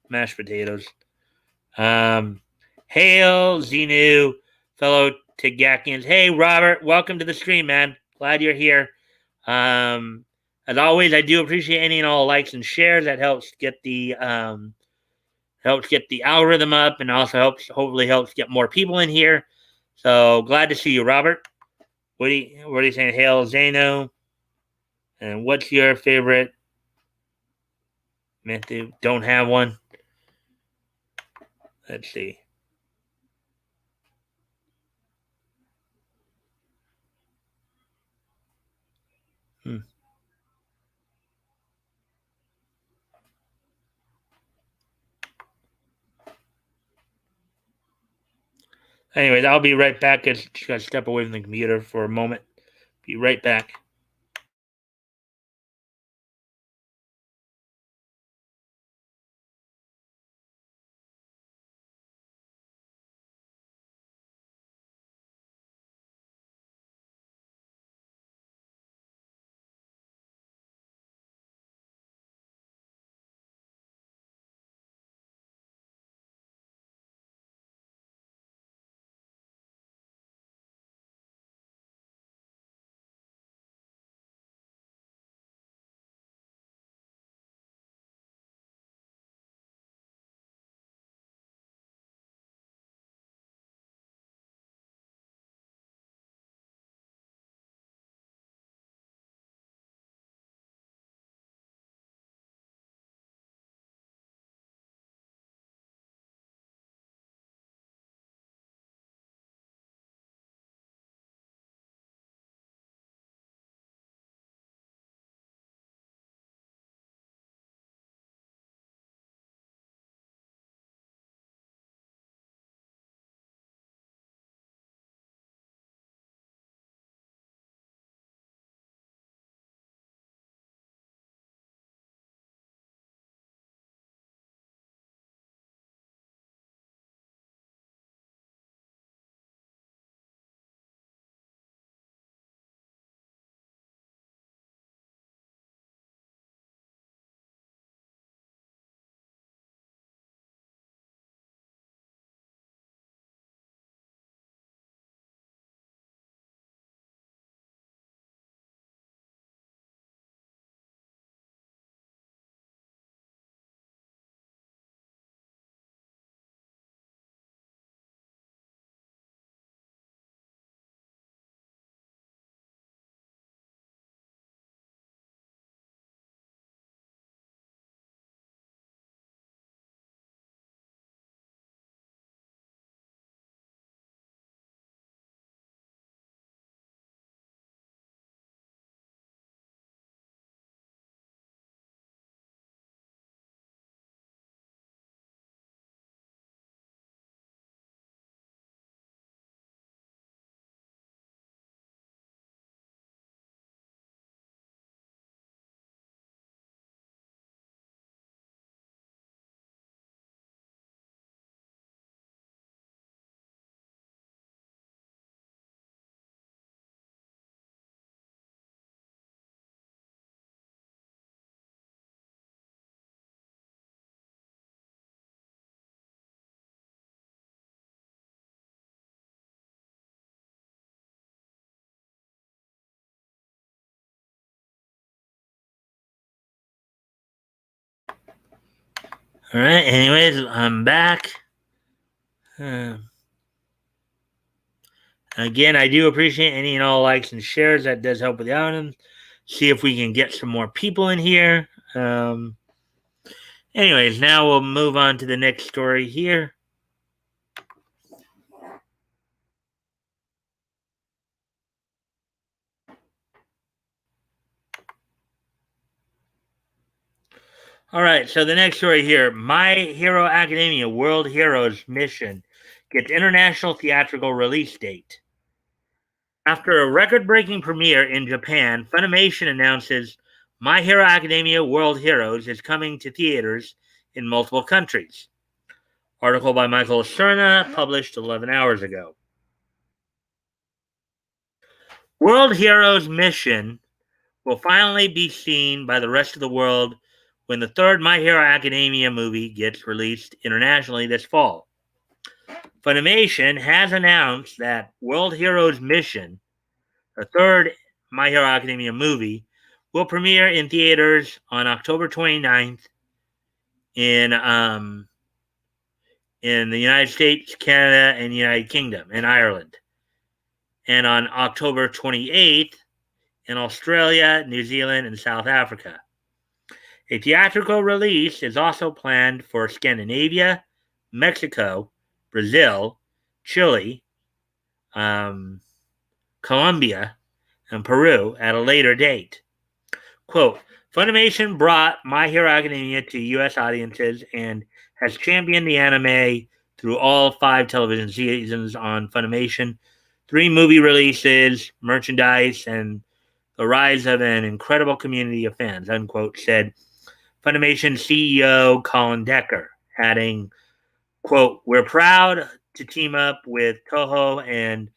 mashed potatoes. Hail, Xenu, fellow Tagakians. Hey, Robert, welcome to the stream, man. Glad you're here. As always, I do appreciate any and all likes and shares. That helps get the algorithm up, and also hopefully helps get more people in here. So glad to see you, Robert. What are you saying? Hail, Zeno. And what's your favorite method? Don't have one. Let's see. Hmm. Anyways, I'll be right back. I just gotta step away from the computer for a moment. Be right back. All right. Anyways, I'm back. Uh, Again, I do appreciate any and all likes and shares. That does help with the audience. See if we can get some more people in here. Anyways, now we'll move on to the next story here. All right, so the next story here, My Hero Academia World Heroes Mission gets international theatrical release date. After a record-breaking premiere in Japan, Funimation announces My Hero Academia World Heroes is coming to theaters in multiple countries. Article by Michael Cerna, published 11 hours ago. World Heroes Mission will finally be seen by the rest of the world when the third My Hero Academia movie gets released internationally this fall. Funimation has announced that World Heroes Mission, the third My Hero Academia movie, will premiere in theaters on October 29th in the United States, Canada, and United Kingdom, and Ireland, and on October 28th in Australia, New Zealand, and South Africa. A theatrical release is also planned for Scandinavia, Mexico, Brazil, Chile, um, Colombia, and Peru at a later date. Quote, Funimation brought My Hero Academia to U.S. audiences and has championed the anime through all 5 television seasons on Funimation, 3 movie releases, merchandise, and the rise of an incredible community of fans, unquote, said Funimation CEO Colin Decker, adding, quote, we're proud to team up with Toho and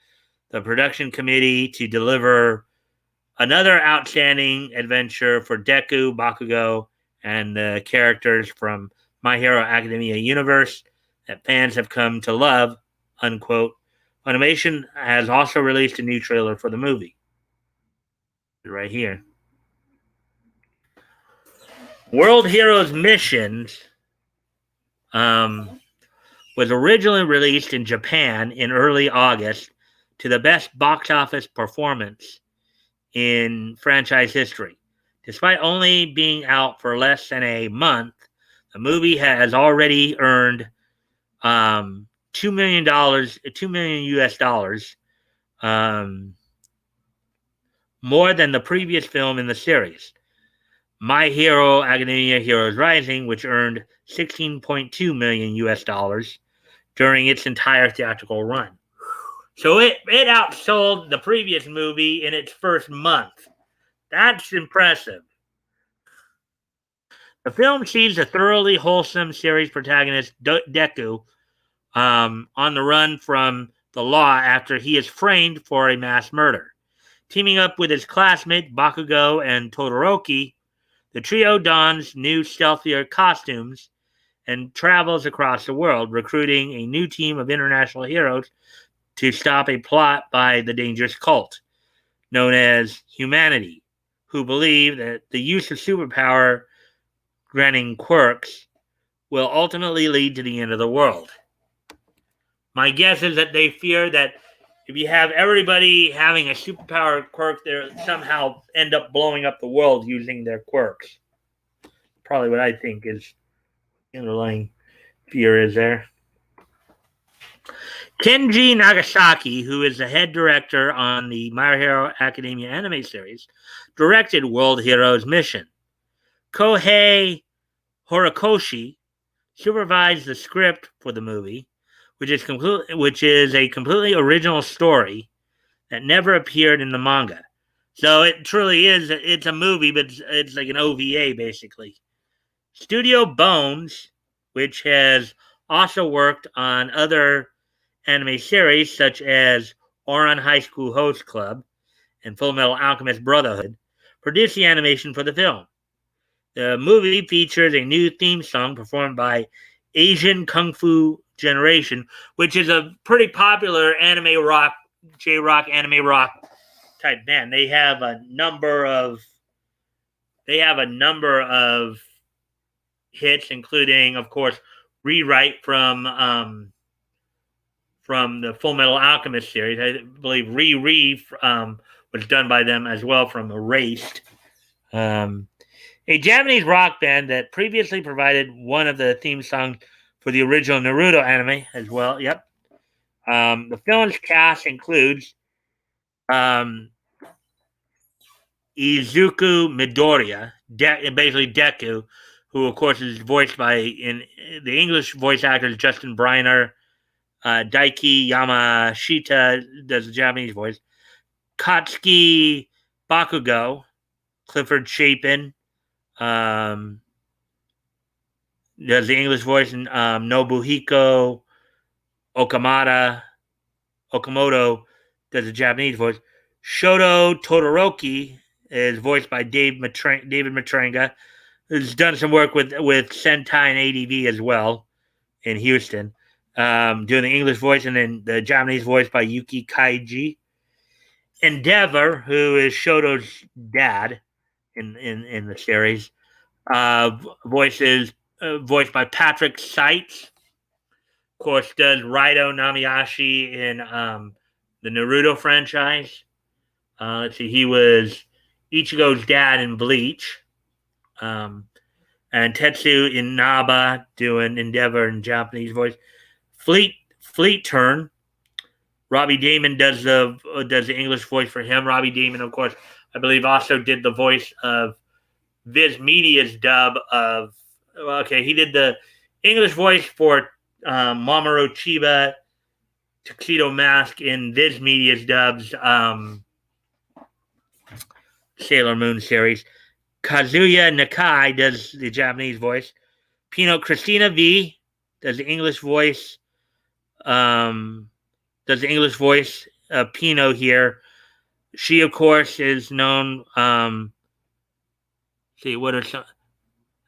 the production committee to deliver another outstanding adventure for Deku, Bakugo, and the characters from My Hero Academia universe that fans have come to love, unquote. Funimation has also released a new trailer for the movie. Right here. World Heroes Missions um, was originally released in Japan in early August to the best box office performance in franchise history. Despite only being out for less than a month, the movie has already earned $2 million, 2 million US dollars, um, more than the previous film in the series, My Hero Academia Heroes Rising, which earned 16.2 million US dollars during its entire theatrical run. So it outsold the previous movie in its first month. That's impressive. The film sees a thoroughly wholesome series protagonist, Deku, on the run from the law after he is framed for a mass murder. Teaming up with his classmate, Bakugo and Todoroki, the trio dons new, stealthier costumes and travels across the world, recruiting a new team of international heroes to stop a plot by the dangerous cult known as Humanity, who believe that the use of superpower granting quirks will ultimately lead to the end of the world. My guess is that they fear that if you have everybody having a superpower quirk, they'll somehow end up blowing up the world using their quirks. Probably what I think is the underlying fear is there. Kenji Nagasaki, who is the head director on the My Hero Academia anime series, directed World Heroes Mission. Kohei Horikoshi supervised the script for the movie, which is a completely original story that never appeared in the manga. So it truly is. It's a movie, but it's like an OVA basically. Studio Bones, which has also worked on other anime series such as Ouran High School Host Club and Full Metal Alchemist Brotherhood, produced the animation for the film. The movie features a new theme song performed by Asian Kung Fu Generation, which is a pretty popular anime rock, J-rock, anime rock type band. They have a number of hits, including, of course, Rewrite from the Full Metal Alchemist series. I believe was done by them as well from Erased. A Japanese rock band that previously provided one of the theme songs for the original Naruto anime as well. Yep. The film's cast includes Izuku Midoriya, basically Deku, who of course is voiced by in the English voice actors Justin Briner, Daiki Yamashita does the Japanese voice, Katsuki Bakugo, Clifford Chapin does the English voice, and Nobuhiko Okamoto does the Japanese voice. Shoto Todoroki is voiced by David Matranga, who's done some work with Sentai and ADV as well in Houston, doing the English voice, and then the Japanese voice by Yuki Kaiji. Endeavor, who is Shoto's dad in the series, voiced by Patrick Seitz. Of course, does Raido Namiyashi in the Naruto franchise. Let's see, he was Ichigo's dad in Bleach. and Tetsu Inaba doing Endeavor in Japanese voice. Fleet Turn. Robbie Damon does the English voice for him. Robbie Damon, of course, I believe also did the voice of Viz Media's dub of. Okay, he did the English voice for Mamoru Chiba, Tuxedo Mask in Viz Media's dubs Sailor Moon series. Kazuya Nakai does the Japanese voice. Pino Christina V does the English voice. Does the English voice Pino here? She, of course, is known. See what are some?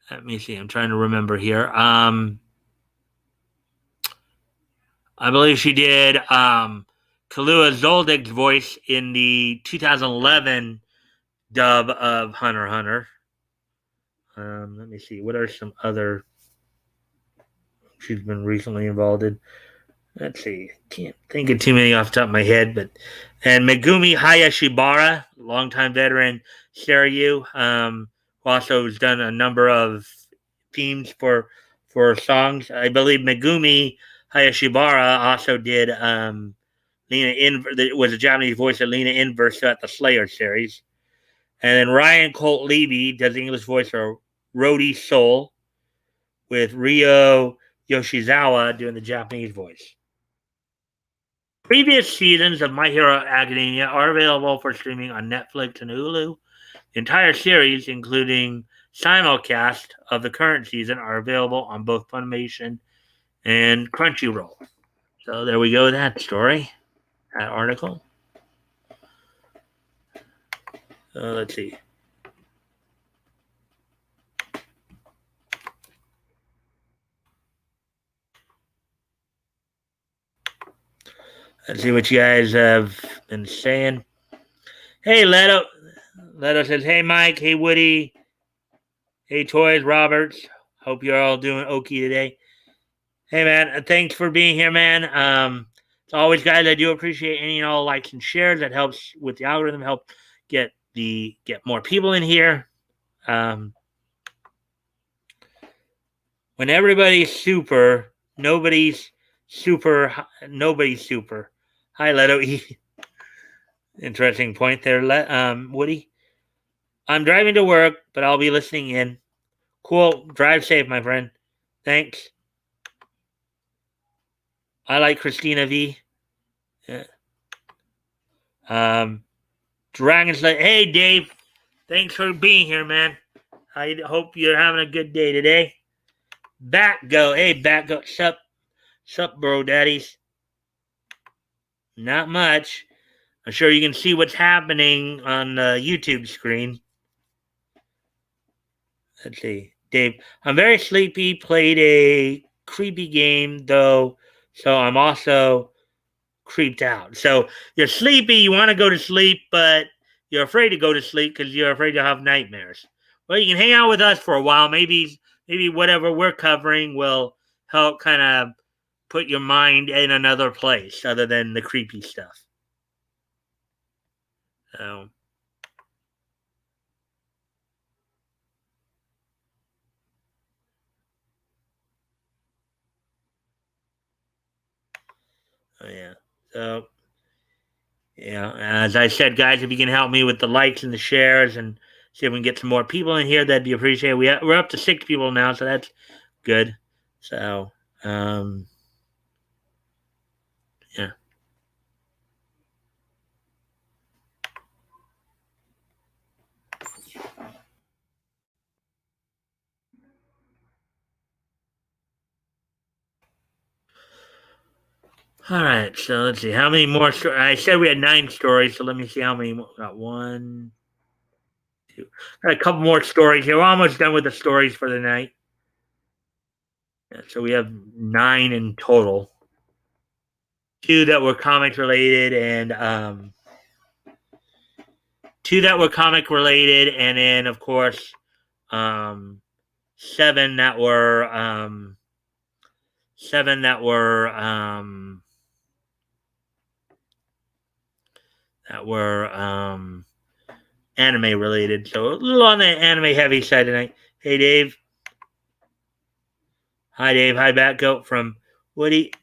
Let me see. I'm trying to remember here. I believe she did Kahlua Zoldig's voice in the 2011 dub of Hunter x Hunter. Let me see. What are some other she's been recently involved in? Let's see. Can't think of too many off the top of my head, but and Megumi Hayashibara, longtime veteran Seiryu, who also has done a number of themes for songs. I believe Megumi Hayashibara also did Lena was a Japanese voice of Lena Inverse at the Slayer series. And then Ryan Colt Levy does the English voice for Rody Soul, with Ryo Yoshizawa doing the Japanese voice. Previous seasons of My Hero Academia are available for streaming on Netflix and Hulu. The entire series, including simulcast of the current season, are available on both Funimation and Crunchyroll. So there we go with that story, that article. Let's see. Let's see what you guys have been saying. Hey, Leto. Leto says, hey, Mike. Hey, Woody. Hey, Toys Roberts. Hope you're all doing okay today. Hey, man. Thanks for being here, man. As always, guys, I do appreciate any and all likes and shares. That helps with the algorithm, help get more people in here. When everybody's super, nobody's super. Nobody's super. Hi, Leto E. Interesting point there, Woody. I'm driving to work, but I'll be listening in. Cool. Drive safe, my friend. Thanks. I like Christina V. Yeah. Dragon's like, hey, Dave. Thanks for being here, man. I hope you're having a good day today. Batgo. Hey, Batgo. Sup, bro, daddies. Not much. I'm sure you can see what's happening on the YouTube screen. Let's see. Dave, I'm very sleepy. Played a creepy game, though, so I'm also creeped out. So you're sleepy, you want to go to sleep, but you're afraid to go to sleep because you're afraid to have nightmares. Well, you can hang out with us for a while. Maybe whatever we're covering will help kind of put your mind in another place other than the creepy stuff. So, oh yeah. So, yeah, as I said, guys, if you can help me with the likes and the shares and see if we can get some more people in here, that'd be appreciated. We're up to 6 people now, so that's good. So, yeah. All right, so let's see. How many more stories? I said we had 9 stories, so let me see how many more. Got 1, 2. Got a couple more stories here. We're almost done with the stories for the night. Yeah, so we have 9 in total. 2 that were comic related, and 2 that were comic related, and then of course 7 that were anime related. So a little on the anime heavy side tonight. Hey, Dave. Hi, Dave. Hi, Batgoat from Woody.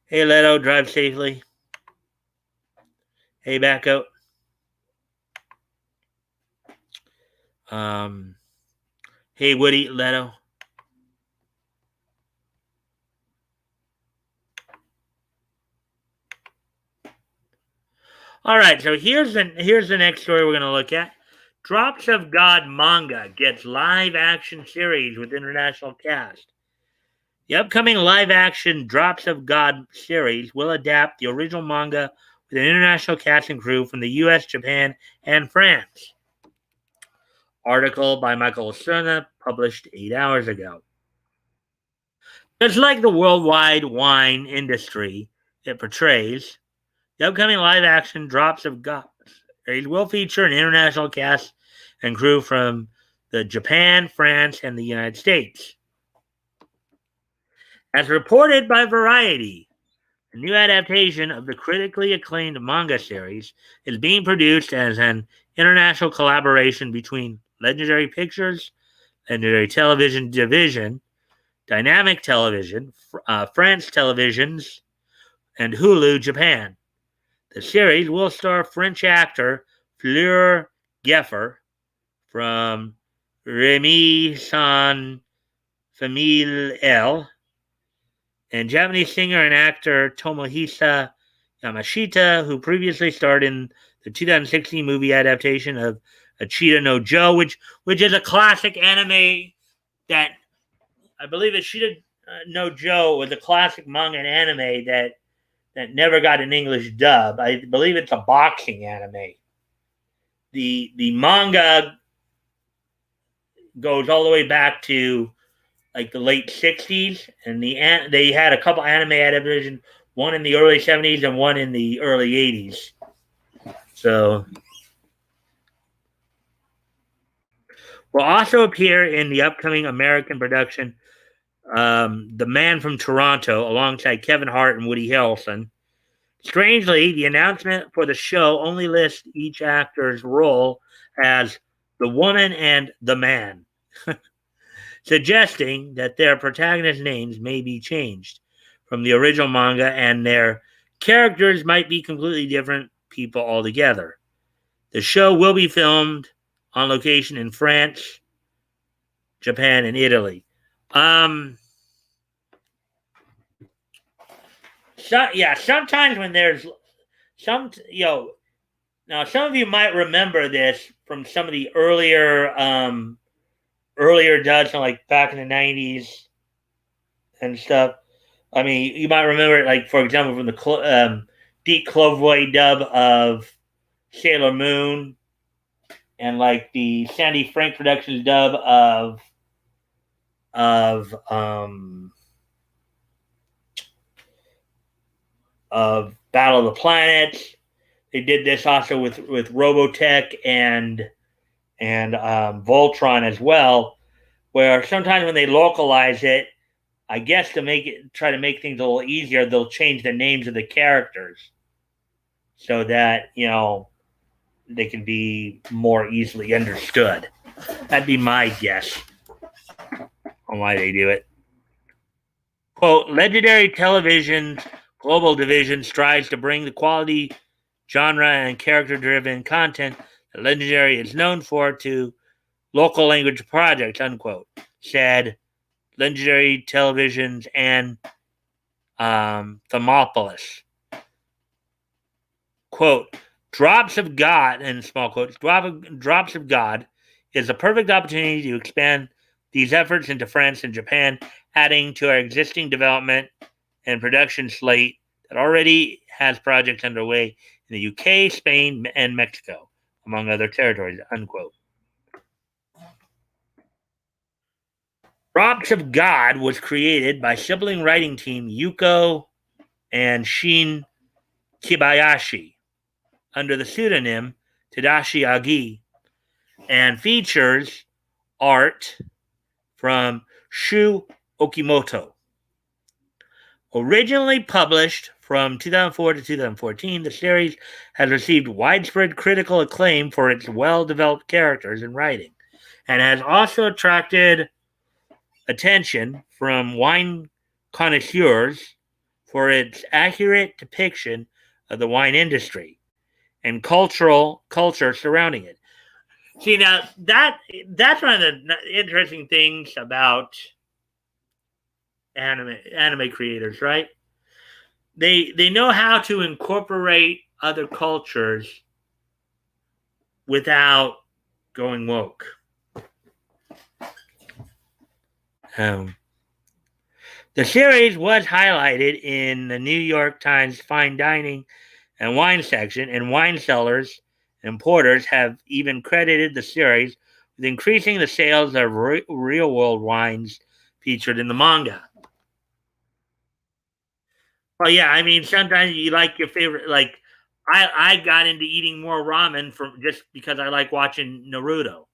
Hey, Leto. Drive safely. Hey, Batgoat. Hey, Woody, Leto. All right, so here's the next story we're going to look at. Drops of God manga gets live action series with international cast. The upcoming live action Drops of God series will adapt the original manga with an international cast and crew from the US, Japan, and France. Article by Michael Cerna, published 8 hours ago. Just like the worldwide wine industry it portrays, the upcoming live action Drops of God series will feature an international cast and crew from the Japan, France, and the United States. As reported by Variety, a new adaptation of the critically acclaimed manga series is being produced as an international collaboration between Legendary Pictures, Legendary Television Division, Dynamic Television, France Televisions, and Hulu Japan. The series will star French actor Fleur Geffer from Remy San Famille L and Japanese singer and actor Tomohisa Yamashita, who previously starred in the 2016 movie adaptation of Achita no Joe, which is a classic anime that I believe Achita no Joe was a classic manga and anime that never got an English dub. I believe it's a boxing anime. The manga goes all the way back to like the late 60s, and they had a couple anime adaptations, one in the early 70s and one in the early 80s. So will also appear in the upcoming American production, The Man from Toronto, alongside Kevin Hart and Woody Harrelson. Strangely, the announcement for the show only lists each actor's role as the woman and the man, suggesting that their protagonist names may be changed from the original manga and their characters might be completely different people altogether. The show will be filmed on location in France, Japan, and Italy. Sometimes when there's now some of you might remember this from some of the earlier dubs, like back in the 90s and stuff. I mean, you might remember it, like, for example, from the Deep Cloverway dub of Sailor Moon, and like the Sandy Frank Productions dub of Battle of the Planets. They did this also with Robotech and Voltron as well, where sometimes when they localize it, I guess try to make things a little easier, they'll change the names of the characters so that they can be more easily understood. That'd be my guess on why they do it. Quote, Legendary Television's global division strives to bring the quality, genre, and character-driven content that Legendary is known for to local language projects, unquote, said Legendary Television's Ann Thermopolis. Quote, Drops of God, in small quotes, Drops of God is a perfect opportunity to expand these efforts into France and Japan, adding to our existing development and production slate that already has projects underway in the UK, Spain, and Mexico, among other territories, unquote. Drops of God was created by sibling writing team Yuko and Shin Kibayashi under the pseudonym Tadashi Agi and features art from Shu Okimoto. Originally published from 2004 to 2014, the series has received widespread critical acclaim for its well-developed characters and writing, and has also attracted attention from wine connoisseurs for its accurate depiction of the wine industry and culture surrounding it. See, now that's one of the interesting things about anime creators, right? They know how to incorporate other cultures without going woke. Um, the series was highlighted in the New York Times fine dining and wine section, and wine sellers and importers have even credited the series with increasing the sales of real world wines featured in the manga. Well, yeah, I mean, sometimes you like your favorite. Like, I got into eating more ramen from just because I like watching Naruto.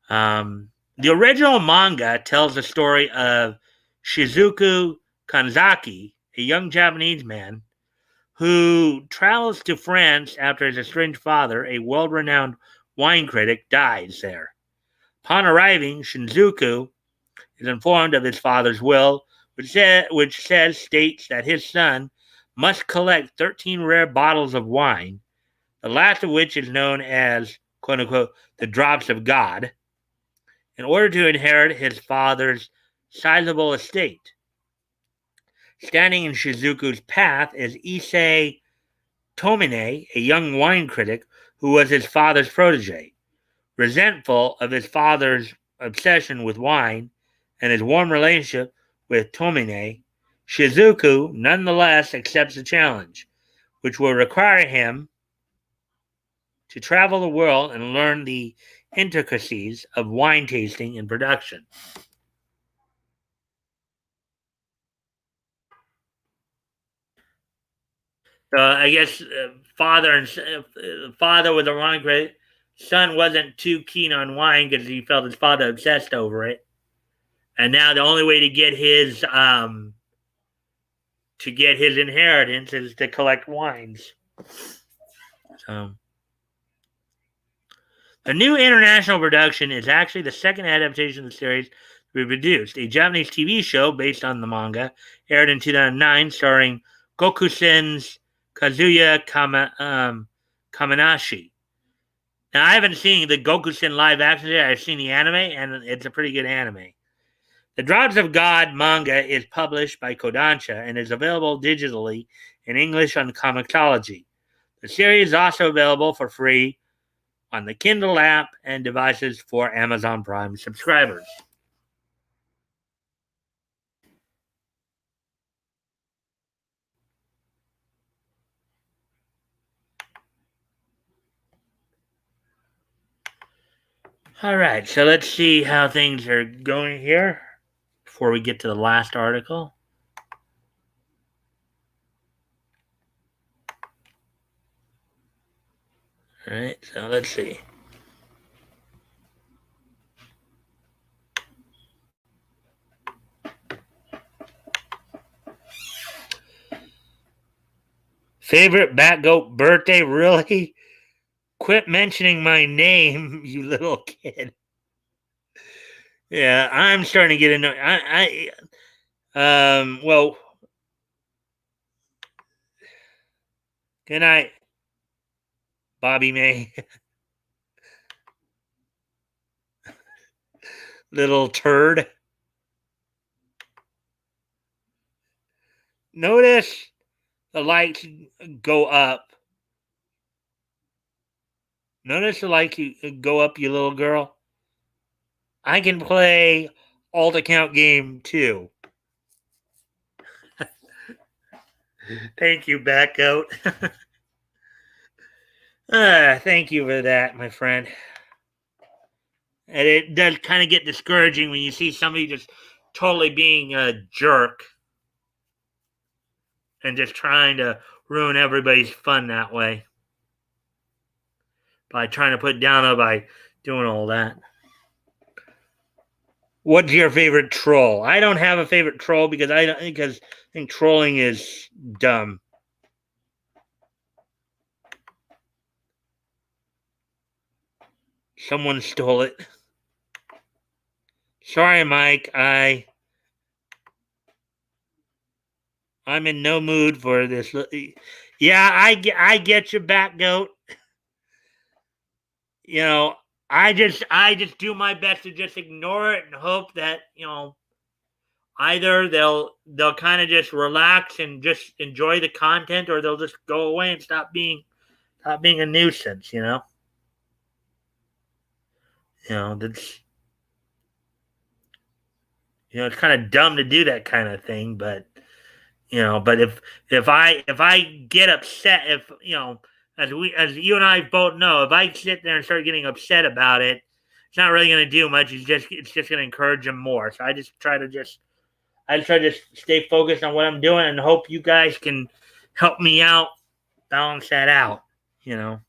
The original manga tells the story of Shizuku Kanzaki, a young Japanese man who travels to France after his estranged father, a world renowned wine critic, dies there. Upon arriving, Shinjuku is informed of his father's will, which states that his son must collect 13 rare bottles of wine, the last of which is known as, quote unquote, the drops of God, in order to inherit his father's sizable estate. Standing in Shizuku's path is Issei Tomine, a young wine critic who was his father's protege. Resentful of his father's obsession with wine and his warm relationship with Tomine, Shizuku nonetheless accepts the challenge, which will require him to travel the world and learn the intricacies of wine tasting and production. I guess father was a wine critic. Son wasn't too keen on wine because he felt his father obsessed over it, and now the only way to get his inheritance is to collect wines. So, the new international production is actually the second adaptation of the series to be produced. A Japanese TV show based on the manga aired in 2009, starring Gokusen's Kaminashi. Now, I haven't seen the Gokusen live action yet. I've seen the anime, and it's a pretty good anime. The Drops of God manga is published by Kodansha and is available digitally in English on Comixology. The series is also available for free on the Kindle app and devices for Amazon Prime subscribers. All right, so let's see how things are going here before we get to the last article. All right, so let's see. Favorite Batgoat birthday? Really? Quit mentioning my name, you little kid. Yeah, I'm starting to get annoyed. Well, good night, Bobby May. Little turd. Notice the lights go up. Notice the lights go up, you little girl. I can play alt account game too. Thank you, Batgoat. Thank you for that, my friend. And it does kind of get discouraging when you see somebody just totally being a jerk and just trying to ruin everybody's fun that way by trying to put down by doing all that. What's your favorite troll? I don't have a favorite troll because I think trolling is dumb. Someone stole it. Sorry, Mike. I'm in no mood for this. Yeah, I get your back, goat. You know, I just do my best to just ignore it and hope that either they'll kind of just relax and just enjoy the content, or they'll just go away and stop being a nuisance. That's it's kind of dumb to do that kind of thing, but but if I get upset, if as you and I both know, if I sit there and start getting upset about it, it's not really going to do much. It's just going to encourage them more. So I just try to stay focused on what I'm doing and hope you guys can help me out, balance that out. You know,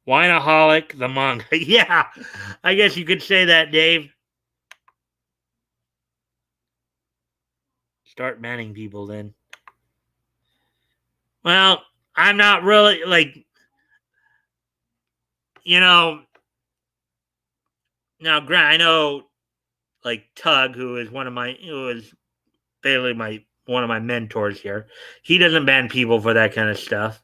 Wineaholic the manga. Yeah, I guess you could say that, Dave. Start banning people then. Well, I'm not really like you know. Now, Grant, I know like Tug, who is basically my one of my mentors here. He doesn't ban people for that kind of stuff.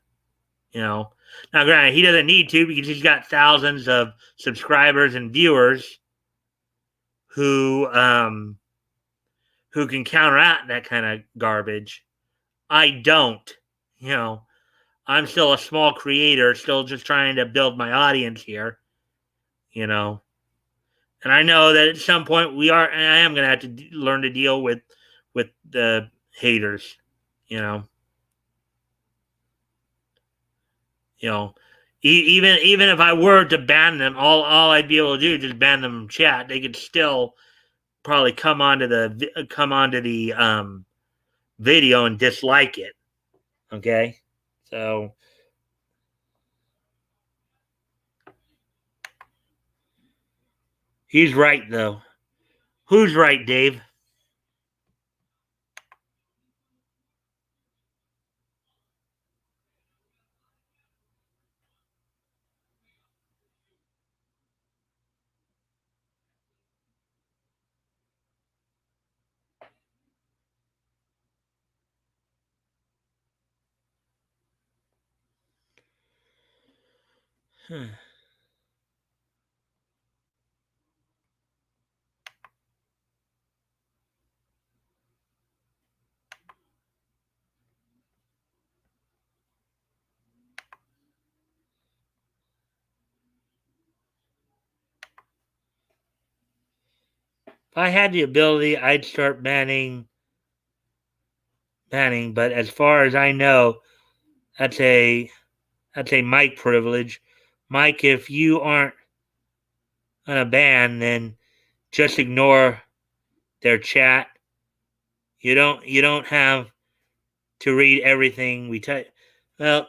You know. Now, granted, he doesn't need to because he's got thousands of subscribers and viewers who who can counteract that kind of garbage. I don't. You know, I'm still a small creator, still just trying to build my audience here. You know, and I know that at some point I am going to have to learn to deal with the haters. You know, you know, even if I were to ban them, all I'd be able to do is just ban them from chat. They could still probably come onto the video and dislike it. Okay, so he's right though. Who's right, Dave? If I had the ability, I'd start banning. But as far as I know, that's a that's a Mike privilege. Mike, if you aren't on a ban, then just ignore their chat. You don't have to read everything we tell. Well,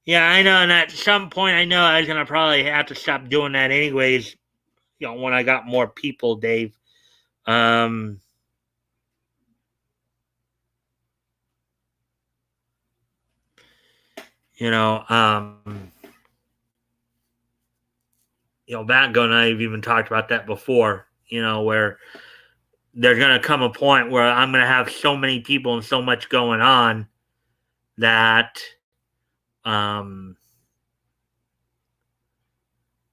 yeah, I know, and at some point, I know I was gonna probably have to stop doing that anyways. When I got more people, Dave. Um, you know, um, Batgo and I have even talked about that before. Where there's gonna come a point where I'm gonna have so many people and so much going on that um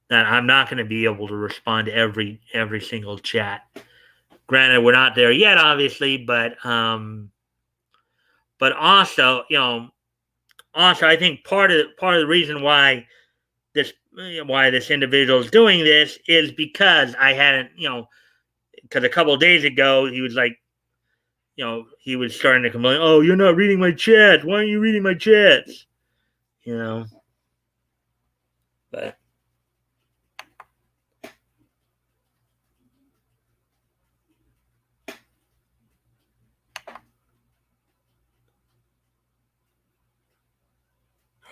that I'm not going to be able to respond to every single chat. Granted, we're not there yet, obviously, but also, I think part of the reason why this individual is doing this is because I hadn't, because a couple of days ago he was like, he was starting to complain, oh, you're not reading my chats. Why aren't you reading my chats? You know, but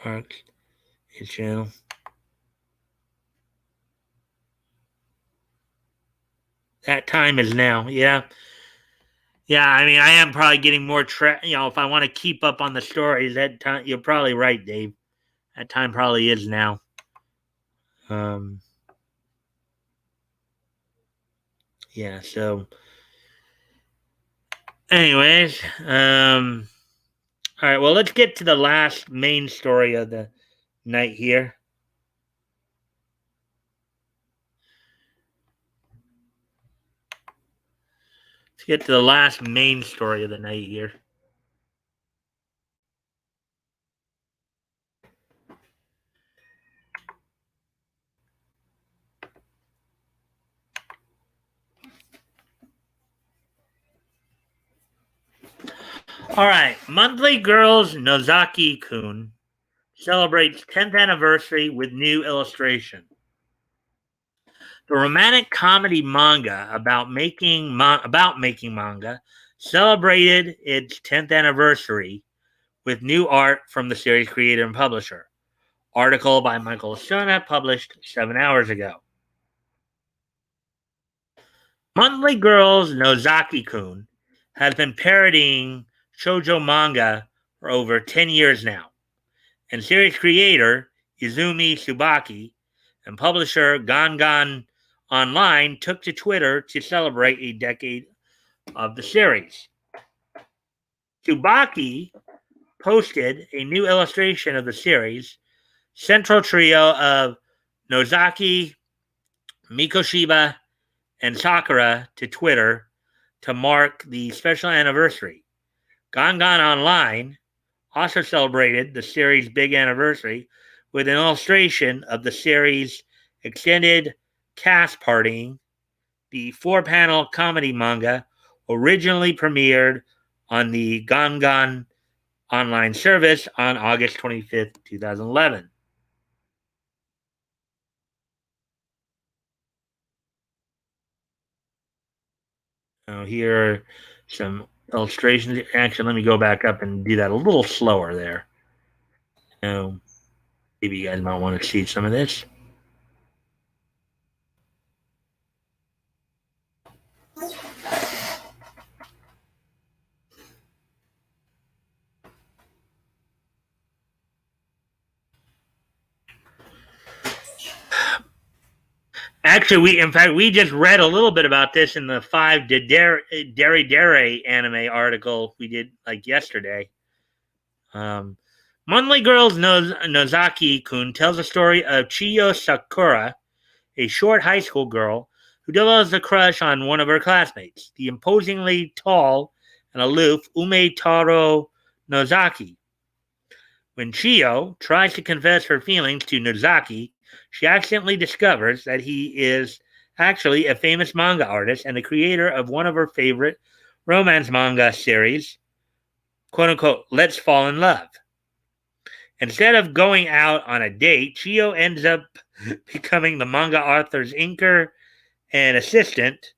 Mark, his channel. That time is now. Yeah. Yeah, I mean, I am probably getting more if I want to keep up on the stories, that time you're probably right, Dave. That time probably is now. Yeah, so anyways, all right, well, let's get to the last main story of the night here. Let's get to the last main story of the night here. All right, Monthly Girls Nozaki-Kun celebrates 10th anniversary with new illustration. The romantic comedy manga about making manga celebrated its 10th anniversary with new art from the series creator and publisher. Article by Michael Shona published 7 hours ago. Monthly Girls Nozaki-Kun has been parodying shoujo manga for over 10 years now, and series creator Izumi Tsubaki and publisher Gangan Online took to Twitter to celebrate a decade of the series. Tsubaki posted a new illustration of the series, central trio of Nozaki, Mikoshiba, and Sakura to Twitter to mark the special anniversary. Gangan Online also celebrated the series' big anniversary with an illustration of the series' extended cast partying. The 4-panel comedy manga originally premiered on the Gangan Online service on August 25th, 2011. Now, here are some illustrations. Actually, let me go back up and do that a little slower there. Now, maybe you guys might want to see some of this. Actually, we just read a little bit about this in the 5 Dere anime article we did like yesterday. Monthly Girls Nozaki-Kun tells the story of Chiyo Sakura, a short high school girl who develops a crush on one of her classmates, the imposingly tall and aloof Umetaro Nozaki. When Chiyo tries to confess her feelings to Nozaki, she accidentally discovers that he is actually a famous manga artist and the creator of one of her favorite romance manga series, quote unquote, Let's Fall in Love. Instead of going out on a date, Chiyo ends up becoming the manga author's inker and assistant,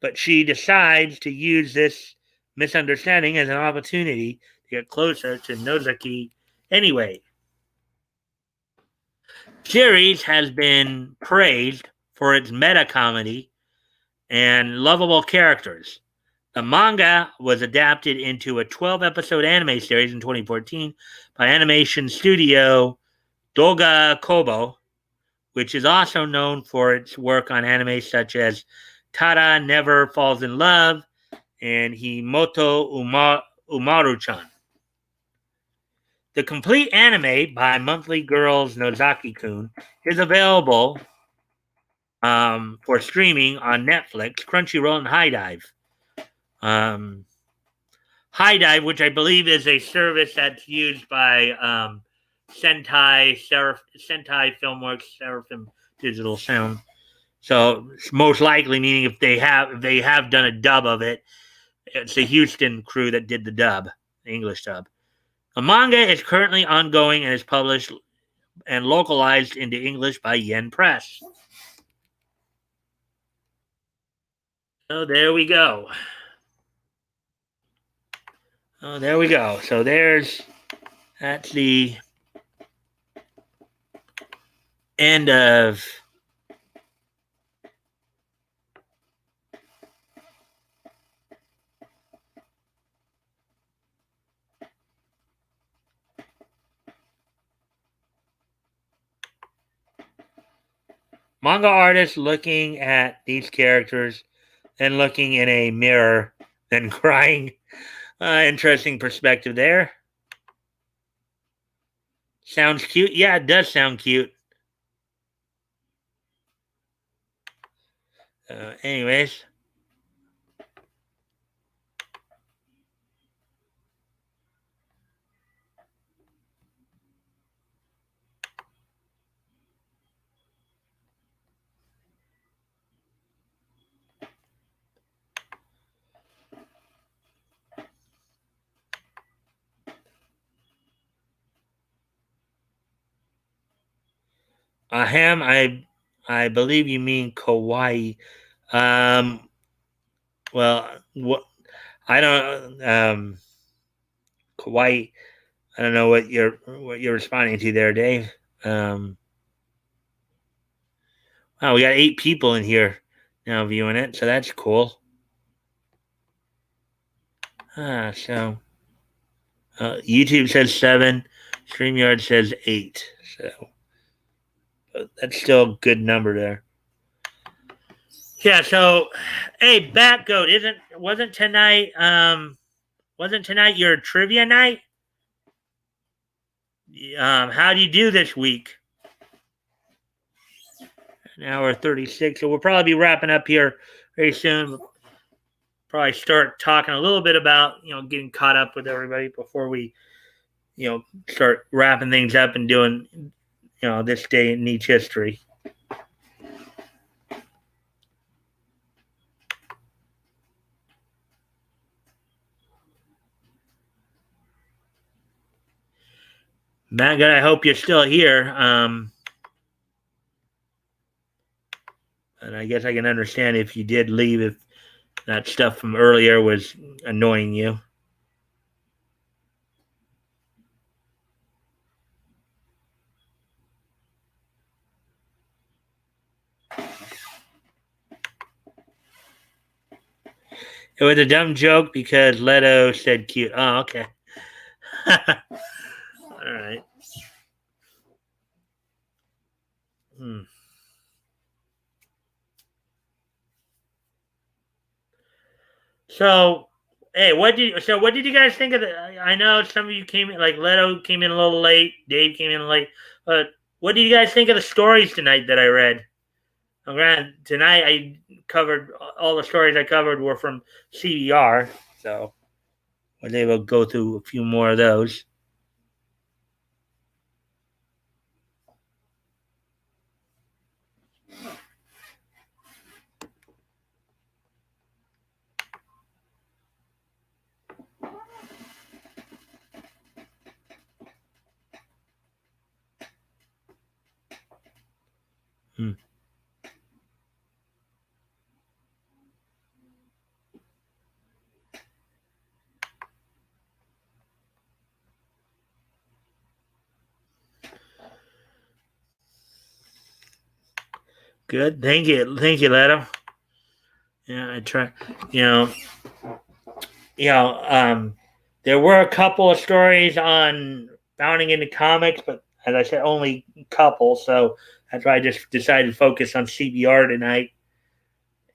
but she decides to use this misunderstanding as an opportunity to get closer to Nozaki anyway. Series has been praised for its meta comedy and lovable characters. The manga was adapted into a 12-episode anime series in 2014 by animation studio Doga Kobo, which is also known for its work on anime such as Tada Never Falls in Love and Himoto Umaru-chan. The complete anime by Monthly Girls Nozaki-Kun is available for streaming on Netflix, Crunchyroll, and High Dive. High Dive, which I believe is a service that's used by Sentai Filmworks, Seraphim Digital Sound. So most likely, meaning if they have done a dub of it, it's the Houston crew that did the dub, the English dub. The manga is currently ongoing and is published and localized into English by Yen Press. So there we go. Oh, there we go. So that's the end of manga artist looking at these characters and looking in a mirror and crying. Interesting perspective there. Sounds cute. Yeah, it does sound cute. Anyways, ham. I believe you mean kawaii. Um, well, what I don't kawaii. I don't know what you're responding to there, Dave. Um, wow, we got 8 people in here now viewing it, so that's cool. So YouTube says 7, StreamYard says 8. So that's still a good number there. Yeah. So, hey, Batgoat, wasn't tonight your trivia night? How do you do this week? An hour 36. So we'll probably be wrapping up here very soon. We'll probably start talking a little bit about getting caught up with everybody before we start wrapping things up and doing this day in Nietzsche history. Manga, I hope you're still here. And I guess I can understand if you did leave, if that stuff from earlier was annoying you. It was a dumb joke because Leto said cute. Oh, okay. All right. So, hey, what did you guys think of the? I know some of you came in, like Leto came in a little late, Dave came in late, but what did you guys think of the stories tonight that I read? Tonight I covered all the stories I covered were from CBR, so I was able to go through a few more of those. Hmm. Good, thank you, Leto. Yeah, I try. You know, you know, there were a couple of stories on bounding into comics, but as I said, only a couple. So that's why I just decided to focus on CBR tonight.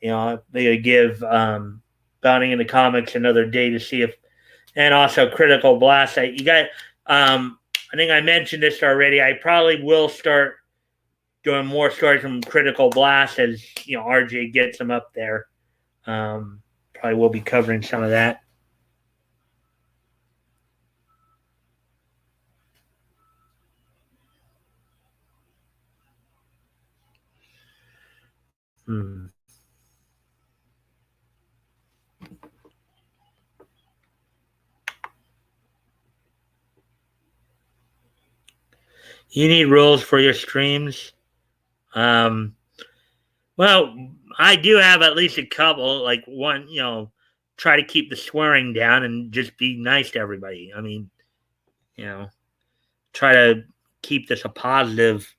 They would give bounding into comics another day to see if, and also Critical Blast. You got, I think I mentioned this already. I probably will start doing more stories from Critical Blast as RJ gets them up there. Probably will be covering some of that. Hmm. You need rules for your streams. Um, well, I do have at least a couple. Like one, try to keep the swearing down and just be nice to everybody. I mean, you know, try to keep this a positive.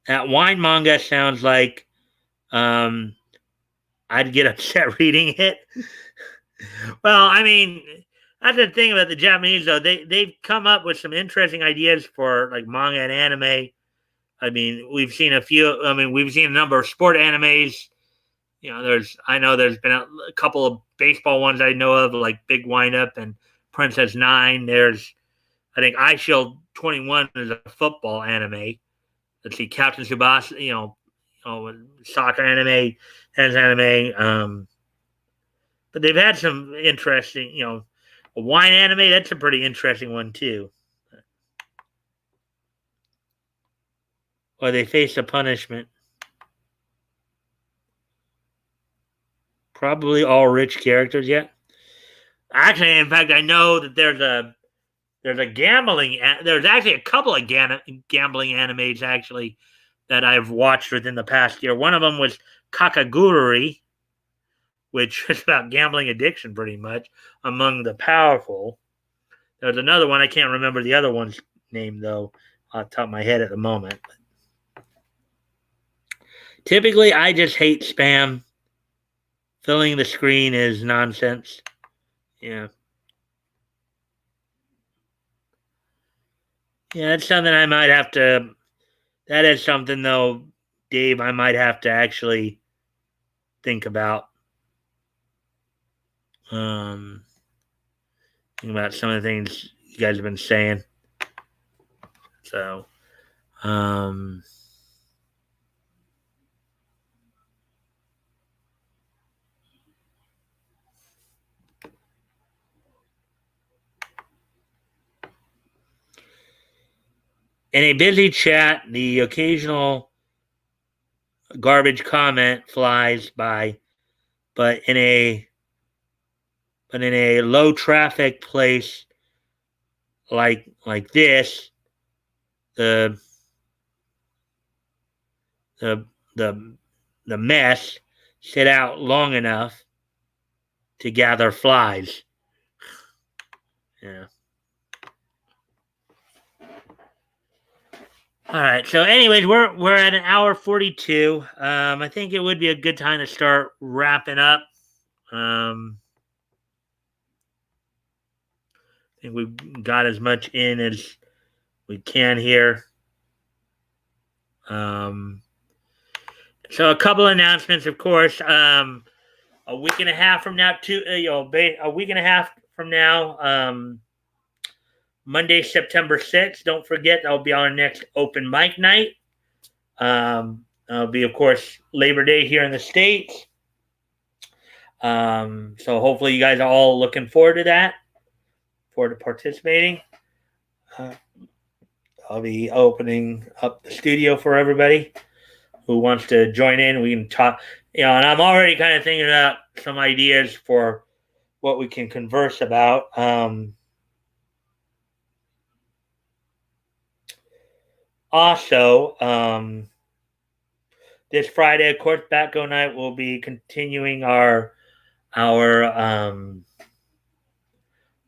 That wine manga sounds like I'd get upset reading it. Well, I mean, that's the thing about the Japanese though. They've come up with some interesting ideas for like manga and anime. I mean, we've seen a few. I mean, we've seen a number of sport animes. I know there's been a couple of baseball ones I know of, like Big Windup and Princess Nine. I think I Shield 21 is a football anime. Let's see, Captain Tsubasa, soccer anime, tennis anime. But they've had some interesting, a wine anime. That's a pretty interesting one too. Or they face a punishment. Probably all rich characters. Yeah. Actually, in fact, I know that there's a gambling. There's actually a couple of gambling animes actually that I've watched within the past year. One of them was Kakagururi, which is about gambling addiction, pretty much among the powerful. There's another one. I can't remember the other one's name though, off the top of my head at the moment. Typically, I just hate spam. Filling the screen is nonsense. Yeah. Yeah, that's something I might have to. That is something, though, Dave, I might have to actually think about. Think about some of the things you guys have been saying. So, in a busy chat, the occasional garbage comment flies by, but in a low traffic place like this, the the the the mess sit out long enough to gather flies. Yeah. All right. So, anyways, we're at an hour 42. I think it would be a good time to start wrapping up. I think we've got as much in as we can here. So, a couple announcements, of course. A week and a half from now, a week and a half from now, Monday, September 6th. Don't forget, that'll be our next open mic night. It'll be, of course, Labor Day here in the States. So hopefully you guys are all looking forward to that, forward to participating. I'll be opening up the studio for everybody who wants to join in. We can talk, and I'm already kind of thinking about some ideas for what we can converse about. Also, this Friday, of course, Batgo Night will be continuing our the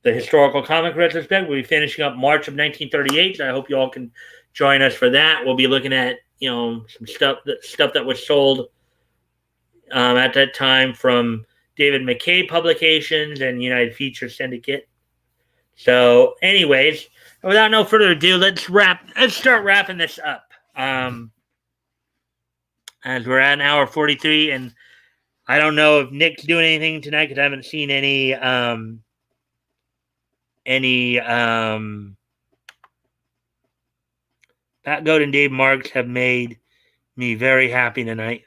historical comic retrospect. We'll be finishing up March of 1938. So I hope you all can join us for that. We'll be looking at some stuff that was sold at that time from David McKay Publications and United Feature Syndicate. So, anyways, without no further ado, let's start wrapping this up. As we're at an hour 43, and I don't know if Nick's doing anything tonight because I haven't seen any Pat Goat and Dave Marks have made me very happy tonight.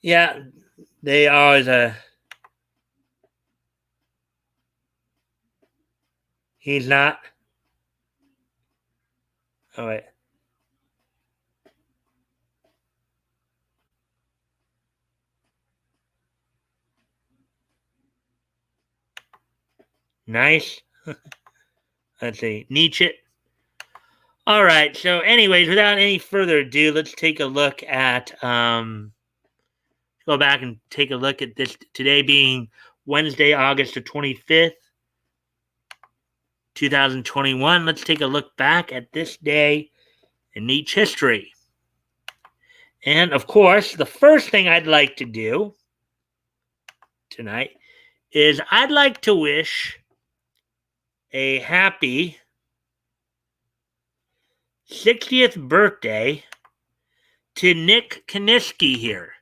Yeah, they are he's not. All right. Nice. Let's see. Nietzsche. All right. So, anyways, without any further ado, let's take a look at go back and take a look at this today being Wednesday, August the 25th, 2021. Let's take a look back at this day in Nietzsche history. And of course, the first thing I'd like to do tonight is I'd like to wish a happy 60th birthday to Nick Kaniski here.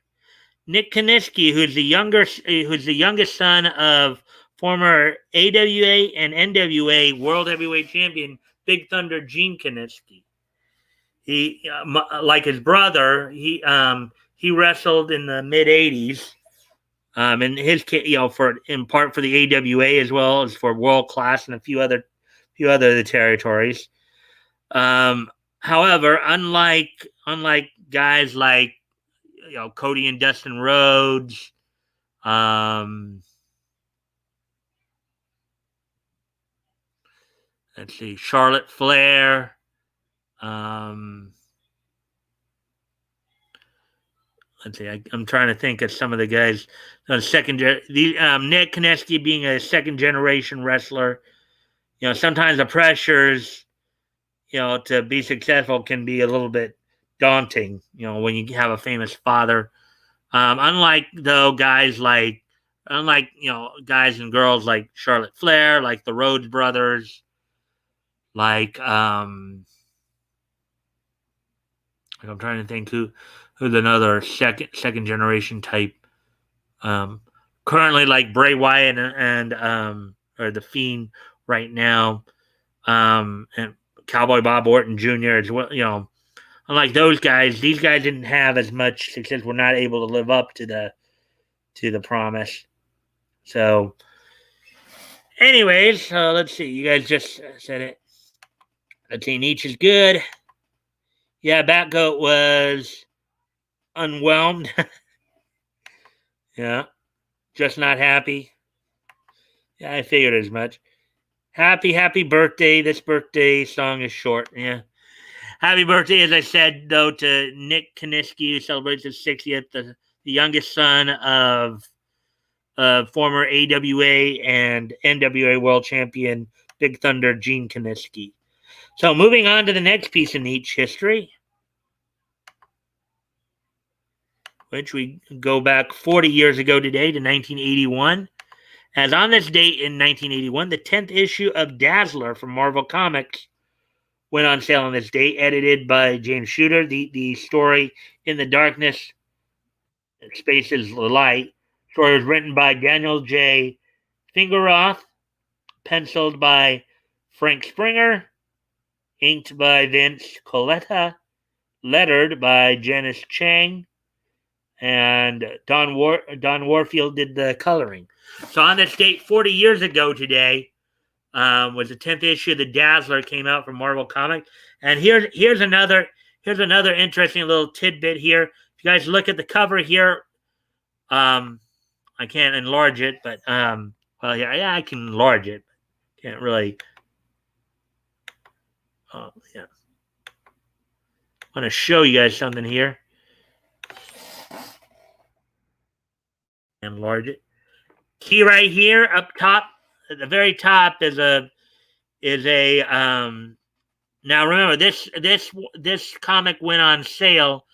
Nick Kaniski, who's the youngest son of former AWA and NWA World Heavyweight Champion Big Thunder Gene Kaniski. He, like his brother, he wrestled in the mid '80s. And his kid, for in part for the AWA as well as for World Class and a few other territories. However, unlike guys like Cody and Dustin Rhodes, let's see, Charlotte Flair, let's see, I'm trying to think of some of the guys. Nick Kaniski being a second generation wrestler, sometimes the pressures, to be successful can be a little bit daunting, when you have a famous father. Unlike guys and girls like Charlotte Flair, like the Rhodes brothers, like I'm trying to think who's another second generation type. Currently like Bray Wyatt and or the Fiend right now, and Cowboy Bob Orton Jr. as well. Unlike those guys, these guys didn't have as much success. Were not able to live up to the promise. So, anyways, let's see. You guys just said it. Let's see. Nietzsche is good. Yeah, Batgoat was unwhelmed. Yeah, just not happy. Yeah, I figured as much. Happy birthday. This birthday song is short. Yeah. Happy birthday, as I said, though, to Nick Kaniski, who celebrates his 60th, the youngest son of former AWA and NWA World Champion Big Thunder Gene Kaniski. So moving on to the next piece in Nietzsche history, which we go back 40 years ago today to 1981. As on this date in 1981, the 10th issue of Dazzler from Marvel Comics went on sale on this date, edited by James Shooter. The story In the Darkness Spaces the Light story was written by Daniel J. Fingeroth, penciled by Frank Springer, inked by Vince Coletta, lettered by Janice Chang, and Don Warfield did the coloring. So on this date, 40 years ago today, was the 10th issue of the Dazzler came out from Marvel Comics. And here's another interesting little tidbit here. If you guys look at the cover here, I can't enlarge it, but well, yeah, I can enlarge it. Can't really. Oh, yeah. I want to show you guys something here. Enlarge it. Key right here up top, at the very top is a now remember this comic went on sale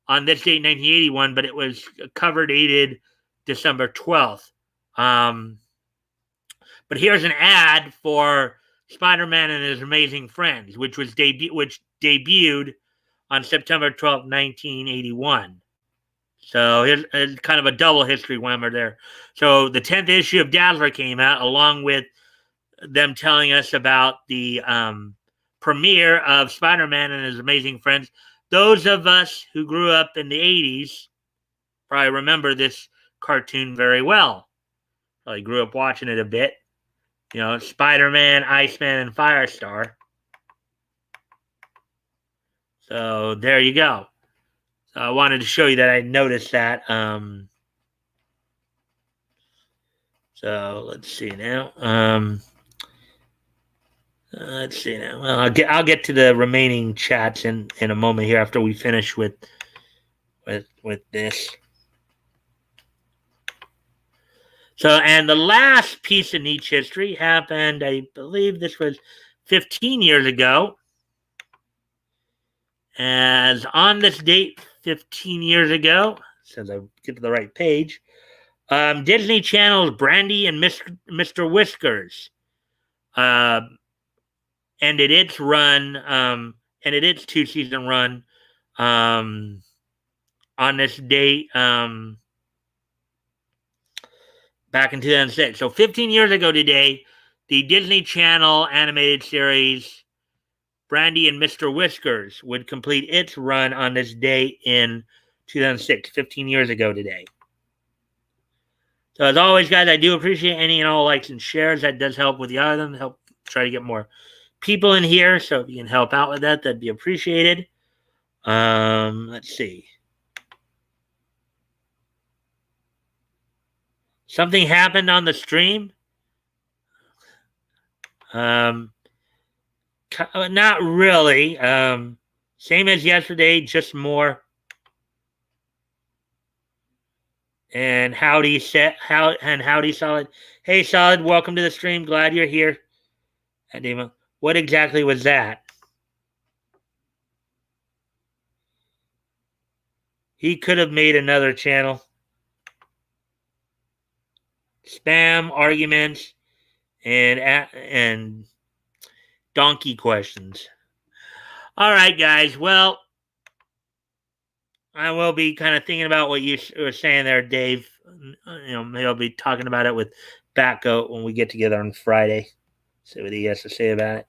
on this date 1981, but it was cover dated December 12th. But here's an ad for Spider-Man and His Amazing Friends, which debuted on September 12th, 1981. So here's kind of a double history whammer there. So the 10th issue of Dazzler came out, along with them telling us about the premiere of Spider-Man and His Amazing Friends. Those of us who grew up in the 80s probably remember this cartoon very well. Probably grew up watching it a bit. Spider-Man, Iceman, and Firestar. So there you go. So I wanted to show you that I noticed that. So let's see now. Let's see now. Well, I'll get to the remaining chats in a moment here after we finish with this. So, and the last piece of Nietzsche history happened, I believe this was 15 years ago. As on this date, 15 years ago, since I get to the right page, Disney Channel's Brandy and Mr. Whiskers uh, ended its run, ended its 2-season run on this date back in 2006. So 15 years ago today, the Disney Channel animated series Brandy and Mr. Whiskers would complete its run on this day in 2006, 15 years ago today. So as always, guys, I do appreciate any and all likes and shares. That does help with the algorithm, help try to get more people in here. So if you can help out with that, that'd be appreciated. Let's see. Something happened on the stream. Not really. Same as yesterday, just more. And howdy Solid. Hey Solid, welcome to the stream. Glad you're here. What exactly was that? He could have made another channel. Spam arguments and donkey questions. All right, guys. Well, I will be kind of thinking about what you were saying there, Dave. Maybe I'll be talking about it with Batgoat when we get together on Friday. See what he has to say about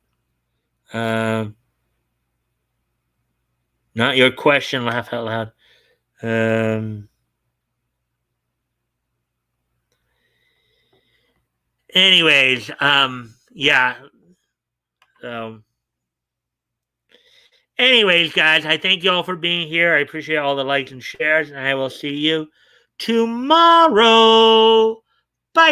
it. Not your question, laugh out loud. Anyways, yeah. Anyways, guys, I thank you all for being here. I appreciate all the likes and shares, and I will see you tomorrow. Bye.